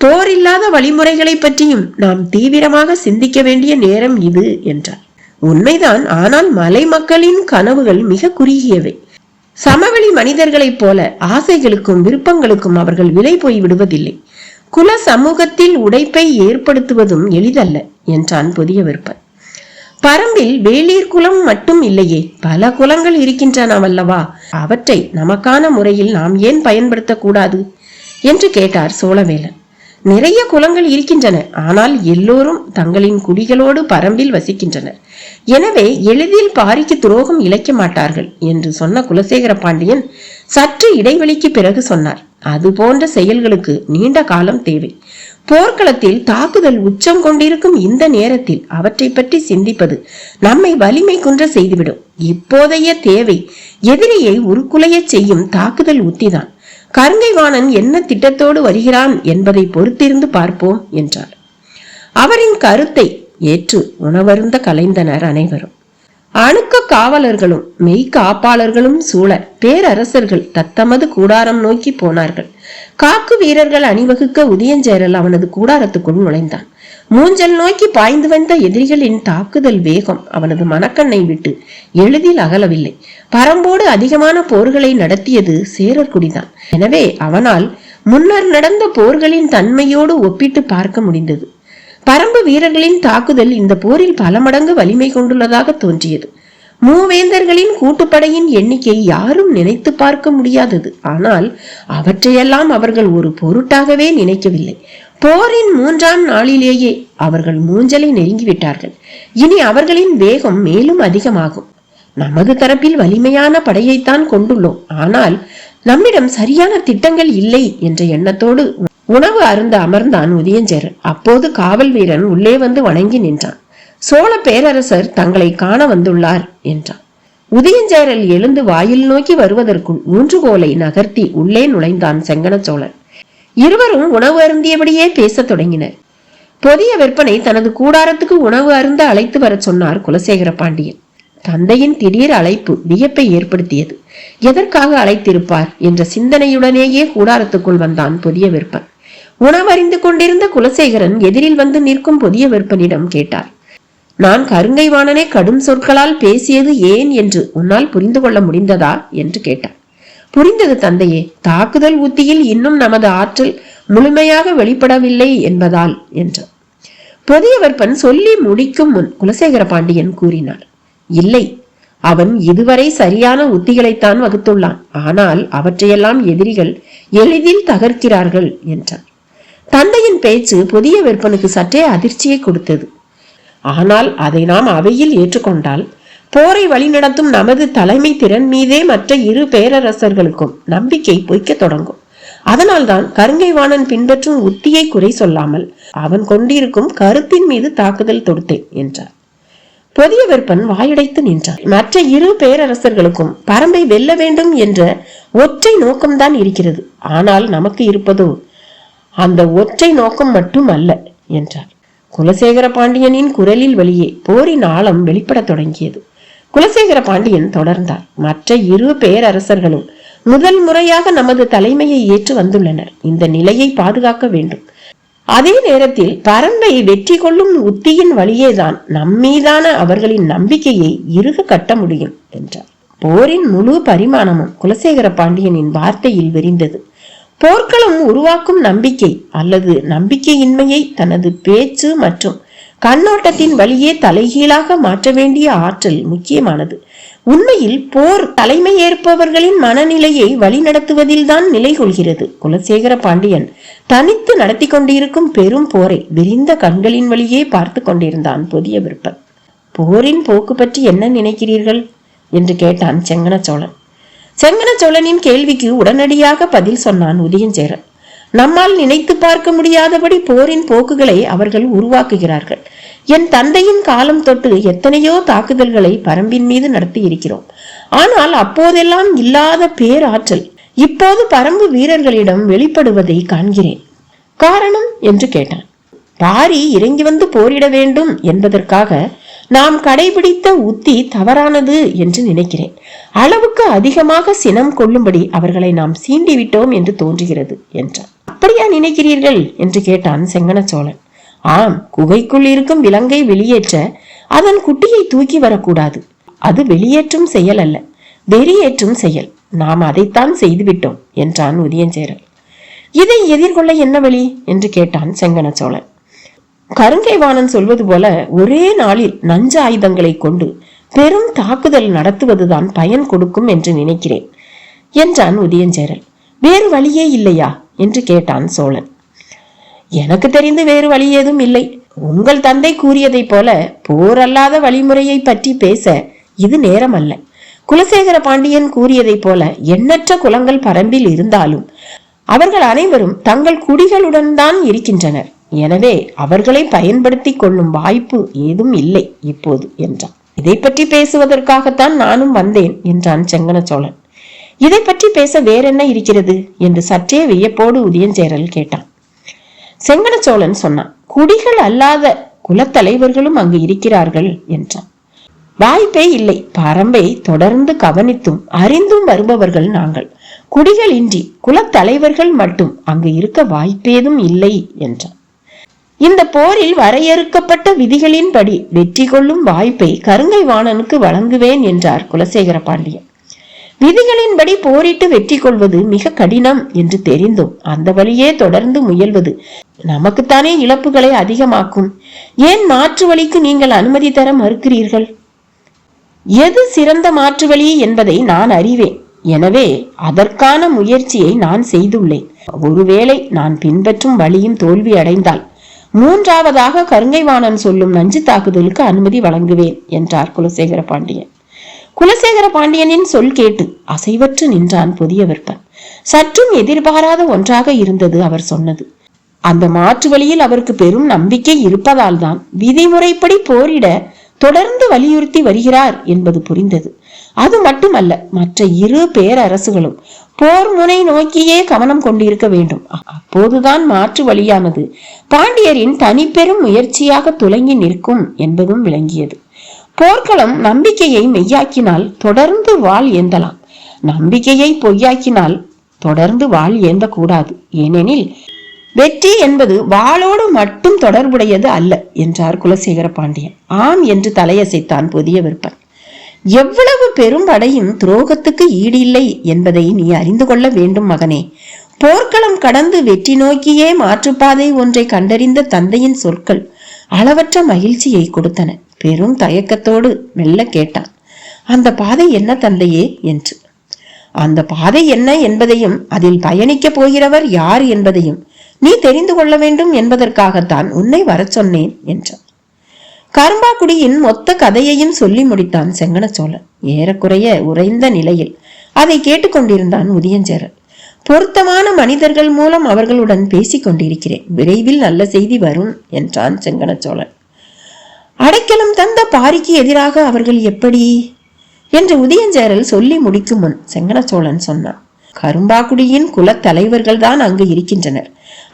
போரில்லாத வழிமுறைகளை பற்றியும் நாம் தீவிரமாக சிந்திக்க வேண்டிய நேரம் இது என்றார். உண்மைதான். ஆனால் மலை மக்களின் கனவுகள் மிக குறுகியவை. சமவெளி மனிதர்களைப் போல ஆசைகளுக்கும் விருப்பங்களுக்கும் அவர்கள் விலை போய் விடுவதில்லை. குல சமூகத்தில் உடைப்பை ஏற்படுத்துவதும் எளிதல்ல என்றான் புதிய விற்பன். பரம்பில் வேளீர் குலம் மட்டும் இல்லையே, பல குலங்கள் இருக்கின்றனவல்லவா? அவற்றை நமக்கான முறையில் நாம் ஏன் பயன்படுத்தக்கூடாது என்று கேட்டார் சோழவேலன். நிறைய குலங்கள் இருக்கின்றன. ஆனால் எல்லோரும் தங்களின் குடிகளோடு பரம்பில் வசிக்கின்றனர். எனவே எளிதில் பாரிக்கு துரோகம் இழைக்க மாட்டார்கள் என்று சொன்ன குலசேகர பாண்டியன் சற்று இடைவெளிக்கு பிறகு சொன்னார். அது போன்ற செயல்களுக்கு நீண்ட காலம் தேவை. போர்க்களத்தில் தாக்குதல் உச்சம் கொண்டிருக்கும் இந்த நேரத்தில் அவற்றை பற்றி சிந்திப்பது நம்மை வலிமை குன்ற செய்துவிடும். இப்போதைய தேவை எதிரியை உருக்குலைய செய்யும் தாக்குதல் உத்திதான். கருங்கை வாணன் என்ன திட்டத்தோடு வருகிறான் என்பதை பொறுத்திருந்து பார்ப்போம் என்றார். அவரின் கருத்தை ஏற்று உணவருந்த கலைந்தனர் அனைவரும். அணுக்க காவலர்களும் மெய் காப்பாளர்களும் சூழ பேரரசர்கள் தத்தமது கூடாரம் நோக்கி போனார்கள். காக்கு வீரர்கள் அணிவகுக்க உதயஞ்சேரல் அவனது கூடாரத்துக்குள் நுழைந்தான். மூஞ்சல் நோக்கி பாய்ந்து வந்த எதிரிகளின் தாக்குதல் வேகம் அவனது மனக்கண்ணை விட்டு எளிதில் அகலவில்லை. பரம்போடு அதிகமான போர்களை நடத்தியது சேரர் குடிதான். எனவே அவனால் முன்னர் நடந்த போர்களின் தன்மையோடு ஒப்பிட்டு பார்க்க முடிந்தது. பரம்பு வீரர்களின் தாக்குதல் இந்த போரில் பல மடங்கு வலிமை கொண்டுள்ளதாக தோன்றியது. மூவேந்தர்களின் கூட்டுப்படையின் எண்ணிக்கை யாரும் நினைத்து பார்க்க முடியாதது. ஆனால் அவற்றையெல்லாம் அவர்கள் ஒரு பொருட்டாகவே நினைக்கவில்லை. போரின் 3ஆம் நாளிலேயே அவர்கள் மூஞ்சலை நெருங்கிவிட்டார்கள். இனி அவர்களின் வேகம் மேலும் அதிகமாகும். நமது தரப்பில் வலிமையான படையைத்தான் கொண்டுள்ளோம். ஆனால் நம்மிடம் சரியான திட்டங்கள் இல்லை என்ற எண்ணத்தோடு உணவு அருந்த அமர்ந்தான் உதயஞ்சேரல். அப்போது காவல் வீரன் உள்ளே வந்து வணங்கி நின்றான். சோழ பேரரசர் தங்களை காண வந்துள்ளார் என்றான். உதயஞ்சேரல் எழுந்து வாயில் நோக்கி வருவதற்குள் ஊன்றுகோலை நகர்த்தி உள்ளே நுழைந்தான் செங்கன சோழன். இருவரும் உணவு அருந்தியபடியே பேசத் தொடங்கினர். புதிய விற்பனை தனது கூடாரத்துக்கு உணவு அருந்த அழைத்து வர சொன்னார் குலசேகர பாண்டியன். தந்தையின் திடீர் அழைப்பு வியப்பை ஏற்படுத்தியது. எதற்காக அழைத்திருப்பார் என்ற சிந்தனையுடனேயே கூடாரத்துக்குள் வந்தான் புதிய விற்பன். உணவறிந்து கொண்டிருந்த குலசேகரன் எதிரில் வந்து நிற்கும் புதிய விற்பனிடம் கேட்டார். நான் கருங்கை வாணனை கடும் சொற்களால் பேசியது ஏன் என்று உன்னால் புரிந்து கொள்ள முடிந்ததா என்று கேட்டார். புரிந்தது தந்தையே. தாக்குதல் உத்தியில் இன்னும் நமது ஆற்றல் முழுமையாக வெளிப்படவில்லை என்பதால் என்றார். புதிய விற்பன் சொல்லி முடிக்கும் முன் குலசேகர பாண்டியன் கூறினார், இல்லை, அவன் இதுவரை சரியான உத்திகளைத்தான் வகுத்துள்ளான். ஆனால் அவற்றையெல்லாம் எதிரிகள் எளிதில் தகர்க்கிறார்கள் என்றார். தந்தையின் பேச்சு புதிய விற்பனுக்கு சற்றே அதிர்ச்சியை கொடுத்தது. ஆனால் அதை நாம் அவையில் ஏற்றுக்கொண்டால் போரை வழிநடத்தும் நமது தலைமை திறன் மீதே மற்ற 2 பேரரசர்களுக்கும் நம்பிக்கை பொய்க்க தொடங்கும். அதனால்தான் கருங்கைவாணன் பின்பற்றும் உத்தியை குறை சொல்லாமல் அவன் கொண்டிருக்கும் கருத்தின் மீது தாக்குதல் தொடுத்தேன் என்றார். புதிய விற்பன் வாயடைத்து நின்றார். மற்ற இரு பேரரசர்களுக்கும் பரம்பை வெல்ல வேண்டும் என்ற ஒற்றை நோக்கம்தான் இருக்கிறது. ஆனால் நமக்கு இருப்பதோ அந்த ஒற்றை நோக்கம் மட்டும் அல்ல என்றார். குலசேகர பாண்டியனின் குரலில் வழியே போரின் ஆழம் வெளிப்பட தொடங்கியது. குலசேகர பாண்டியன் தொடர்ந்தார். மற்ற இரு பேரரசர்களும் முதல் முறையாக நமது தலைமையை ஏற்று வந்துள்ளனர். இந்த நிலையை பாதுகாக்க வேண்டும். அதே நேரத்தில் பரம்பை வெற்றி கொள்ளும் உத்தியின் வழியேதான் நம்மீதான அவர்களின் நம்பிக்கையை இறுக கட்ட முடியும் என்றார். போரின் முழு பரிமாணமும் குலசேகர பாண்டியனின் வார்த்தையில் விரிந்தது. போர்க்களம் உருவாக்கும் நம்பிக்கை அல்லது நம்பிக்கையின்மையை தனது பேச்சு மற்றும் கண்ணோட்டத்தின் வழியே தலைகீழாக மாற்ற வேண்டிய ஆற்றல் முக்கியமானது. உண்மையில் போர் தலைமை ஏற்பவர்களின் மனநிலையை வழிநடத்துவதில் தான் நிலை கொள்கிறது. குலசேகர பாண்டியன் தனித்து நடத்தி கொண்டிருக்கும் பெரும் போரை விரிந்த கண்களின் வழியே பார்த்து கொண்டிருந்தான் புதிய விற்பன். போரின் போக்கு பற்றி என்ன நினைக்கிறீர்கள் என்று கேட்டான் செங்கன சோழன். செங்கன சோழனின் கேள்விக்கு உடனடியாக பதில் சொன்னான் உதயஞ்சேரன். நம்மால் நினைத்து பார்க்க முடியாதபடி போரின் போக்குகளை அவர்கள் உருவாக்குகிறார்கள். என் தந்தையின் காலம் தொட்டு எத்தனையோ தாக்குதல்களை பரம்பின் மீது நடத்தி இருக்கிறோம். ஆனால் அப்போதெல்லாம் இல்லாத பேராற்றல் இப்போது பரம்பு வீரர்களிடம் வெளிப்படுவதை காண்கிறேன். காரணம் என்று கேட்டான். பாரி இறங்கி வந்து போரிட வேண்டும் என்பதற்காக நாம் கடைபிடித்த உத்தி தவறானது என்று நினைக்கிறேன். அளவுக்கு அதிகமாக சினம் கொள்ளும்படி அவர்களை நாம் சீண்டிவிட்டோம் என்று தோன்றுகிறது என்றான். அப்படியா நினைக்கிறீர்கள் என்று கேட்டான் செங்கன சோழன். ஆம், குகைக்குள் இருக்கும் விலங்கை வெளியேற்ற அதன் குட்டியை தூக்கி வரக்கூடாது. அது வெளியேற்றும் செயல் அல்ல, வெறியேற்றும் செயல். நாம் அதைத்தான் செய்துவிட்டோம் என்றான் உதயஞ்சேரன். இதை எதிர்கொள்ள என்ன வழி என்று கேட்டான் செங்கன சோழன். கருங்கைவாணன் சொல்வது போல ஒரே நாளில் நஞ்ச ஆயுதங்களை கொண்டு பெரும் தாக்குதல் நடத்துவதுதான் பயன் கொடுக்கும் என்று நினைக்கிறேன் என்றான் உதயஞ்சேரன். வேறு வழியே இல்லையா என்று கேட்டான் சோழன். எனக்கு தெரிந்து வேறு வழி ஏதும் இல்லை. உங்கள் தந்தை கூறியதை போல போர் அல்லாத வழிமுறையை பற்றி பேச இது நேரம் அல்ல. குலசேகர பாண்டியன் கூறியதை போல எண்ணற்ற குலங்கள் பரம்பில் இருந்தாலும் அவர்கள் அனைவரும் தங்கள் குடிகளுடன் தான் இருக்கின்றனர். எனவே அவர்களை பயன்படுத்தி கொள்ளும் வாய்ப்பு ஏதும் இல்லை இப்போது என்றான். இதை பற்றி பேசுவதற்காகத்தான் நானும் வந்தேன் என்றான் செங்கன சோழன். இதை பற்றி பேச வேறென்ன இருக்கிறது என்று சற்றே வியப்போடு உதயஞ்சேரல் கேட்டான். செங்கன சோழன் சொன்னான். குடிகள் அல்லாத குலத்தலைவர்களும் அங்கு இருக்கிறார்கள் என்றான். வாய்ப்பே இல்லை. பரம்பை தொடர்ந்து கவனித்தும் அறிந்தும் வருபவர்கள் நாங்கள். குடிகள் இன்றி குலத்தலைவர்கள் மட்டும் அங்கு இருக்க வாய்ப்பேதும் இல்லை என்றான். இந்த போரில் வரையறுக்கப்பட்ட விதிகளின்படி வெற்றி கொள்ளும் வாய்ப்பை கருங்கைவாணனுக்கு வழங்குவேன் என்றார் குலசேகர பாண்டியன். விதிகளின்படி போரிட்டு வெற்றி கொள்வது மிக கடினம் என்று தெரிந்தும் அந்த வழியே தொடர்ந்து முயல்வது நமக்குத்தானே இழப்புகளை அதிகமாக்கும். ஏன் மாற்று வழிக்கு நீங்கள் அனுமதி தர மறுக்கிறீர்கள்? எது சிறந்த மாற்று வழி என்பதை நான் அறிவேன். எனவே அதற்கான முயற்சியை நான் செய்துள்ளேன். ஒருவேளை நான் பின்பற்றும் வழியும் தோல்வி அடைந்தால் மூன்றாவதாக கருங்கைவாணன் சொல்லும் நஞ்சு தாக்குதலுக்கு அனுமதி வழங்குவேன் என்றார் குலசேகர பாண்டியன். குலசேகர பாண்டியனின் சொல் கேட்டு அசைவற்று நின்றான் புதிய விற்பன். சற்றும் எதிர்பாராத ஒன்றாக இருந்தது அவர் சொன்னது. அந்த மாற்று வழியில் அவருக்கு பெரும் நம்பிக்கை இருப்பதால் தான் விதிமுறைப்படி போரிட தொடர்ந்து வலியுறுத்தி வருகிறார் என்பது புரிந்தது. அது மட்டுமல்ல, மற்ற இரு பேரரசுகளும் போர் முனை நோக்கியே கவனம் கொண்டிருக்க வேண்டும். அப்போதுதான் மாற்று வழியானது பாண்டியரின் தனிப்பெரும் முயற்சியாக துலங்கி நிற்கும் என்பதும் விளங்கியது. போர்க்களம் நம்பிக்கையை மெய்யாக்கினால் தொடர்ந்து வாள் ஏந்தலாம். நம்பிக்கையை பொய்யாக்கினால் தொடர்ந்து வாள் ஏந்தக்கூடாது. ஏனெனில் வெற்றி என்பது வாளோடு மட்டும் தொடர்புடையது அல்ல என்றார் குலசேகர பாண்டியன். ஆம் என்று தலையசைத்தான் புதிய விற்பன். எவ்வளவு பெரும் படையும் துரோகத்துக்கு ஈடு இல்லை என்பதை நீ அறிந்து கொள்ள வேண்டும் மகனே. போர்க்களம் கடந்து வெற்றி நோக்கியே மாற்றுப்பாதை ஒன்றை கண்டறிந்த தந்தையின் சொற்கள் அளவற்ற மகிழ்ச்சியை கொடுத்தன. பெரும் தயக்கத்தோடு மெல்ல கேட்டான். அந்த பாதை என்ன தந்தையே என்று. அந்த பாதை என்ன என்பதையும் அதில் பயணிக்க போகிறவர் யார் என்பதையும் நீ தெரிந்து கொள்ள வேண்டும் என்பதற்காகத்தான் உன்னை வர சொன்னேன் என்றான். கரும்பாக்குடியின் மொத்த கதையையும் சொல்லி முடித்தான் செங்கன சோழன். ஏறக்குறைய உறைந்த நிலையில் அதை கேட்டுக்கொண்டிருந்தான் உதயஞ்சேரல். பொருத்தமான மனிதர்கள் மூலம் அவர்களுடன் பேசிக் கொண்டிருக்கிறேன். விரைவில் நல்ல செய்தி வரும் என்றான் செங்கன சோழன். அடைக்கலம் தந்த பாரிக்கு எதிராக அவர்கள் எப்படி என்று உதயஞ்சேரல் சொல்லி முடிக்கும் முன் செங்கன சோழன் சொன்னான். கரும்பாக்குடியின் குல தலைவர்கள் தான் அங்கு இருக்கின்றனர்.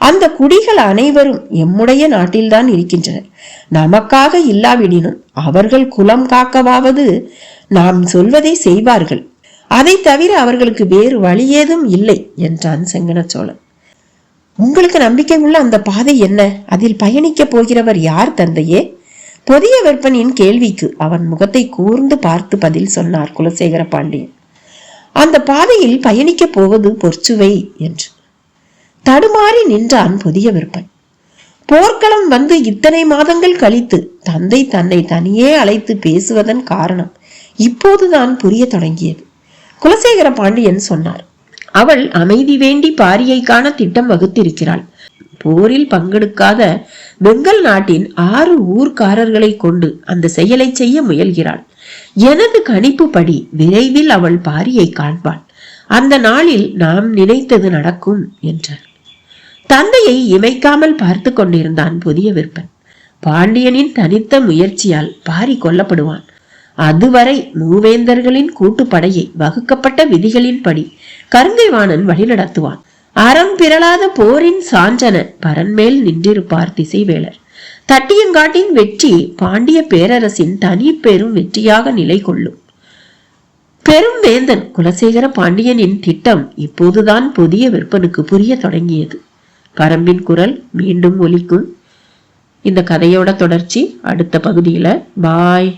அந்த குடிகள் அனைவரும் எம்முடைய நாட்டில்தான் இருக்கின்றனர். நமக்காக இல்லாவிடினும் அவர்கள் குலம் காக்கவாவது நாம் சொல்வதை செய்வார்கள். அதை தவிர அவர்களுக்கு வேறு வழி ஏதும் இல்லை என்றான் செங்கன சோழன். உங்களுக்கு நம்பிக்கை உள்ள அந்த பாதை என்ன? அதில் பயணிக்க போகிறவர் யார் தந்தையே? புதிய வெப்பனின் கேள்விக்கு அவன் முகத்தை கூர்ந்து பார்த்து பதில் சொன்னார் குலசேகர பாண்டியன். அந்த பாதையில் பயணிக்க போவது பொற்சுவை என்று. தடுமாறி நின்றான் புதிய விற்பன். போர்க்களம் வந்து இத்தனை மாதங்கள் கழித்து தந்தை தன்னை தனியே அழைத்து பேசுவதன் காரணம் இப்போதுதான் புரிய தொடங்கியது. குலசேகர பாண்டியன் சொன்னார். அவள் அமைதி வேண்டி பாரியை காண திட்டம் வகுத்திருக்கிறாள். போரில் பங்கெடுக்காத பெங்கல் நாட்டின் 6 ஊர்க்காரர்களை கொண்டு அந்த செயலை செய்ய முயல்கிறாள். எனது கணிப்புப்படி விரைவில் அவள் பாரியை காண்பாள். அந்த நாளில் நாம் நினைத்தது நடக்கும் என்றார். தந்தையை இமைக்காமல் பார்த்து கொண்டிருந்தான் புதிய விற்பன். பாண்டியனின் தனித்த முயற்சியால் பாரி கொல்லப்படுவான். அதுவரை மூவேந்தர்களின் கூட்டுப்படையை வகுக்கப்பட்ட விதிகளின்படி கருங்கைவாணன் வழிநடத்துவான். அறம் பிறளாத போரின் சான்றன பரன்மேல் நின்றிருப்பார் திசைவேளர். தட்டியங்காட்டின் வெற்றி பாண்டிய பேரரசின் தனி பெரும் வெற்றியாக நிலை கொள்ளும். பெரும் வேந்தன் குலசேகர பாண்டியனின் திட்டம் இப்போதுதான் புதிய விற்பனுக்கு புரிய தொடங்கியது. பரம்பின் குரல் மீண்டும் ஒலிக்கும். இந்த கதையோட தொடர்ச்சி அடுத்த பகுதியில. பாய்.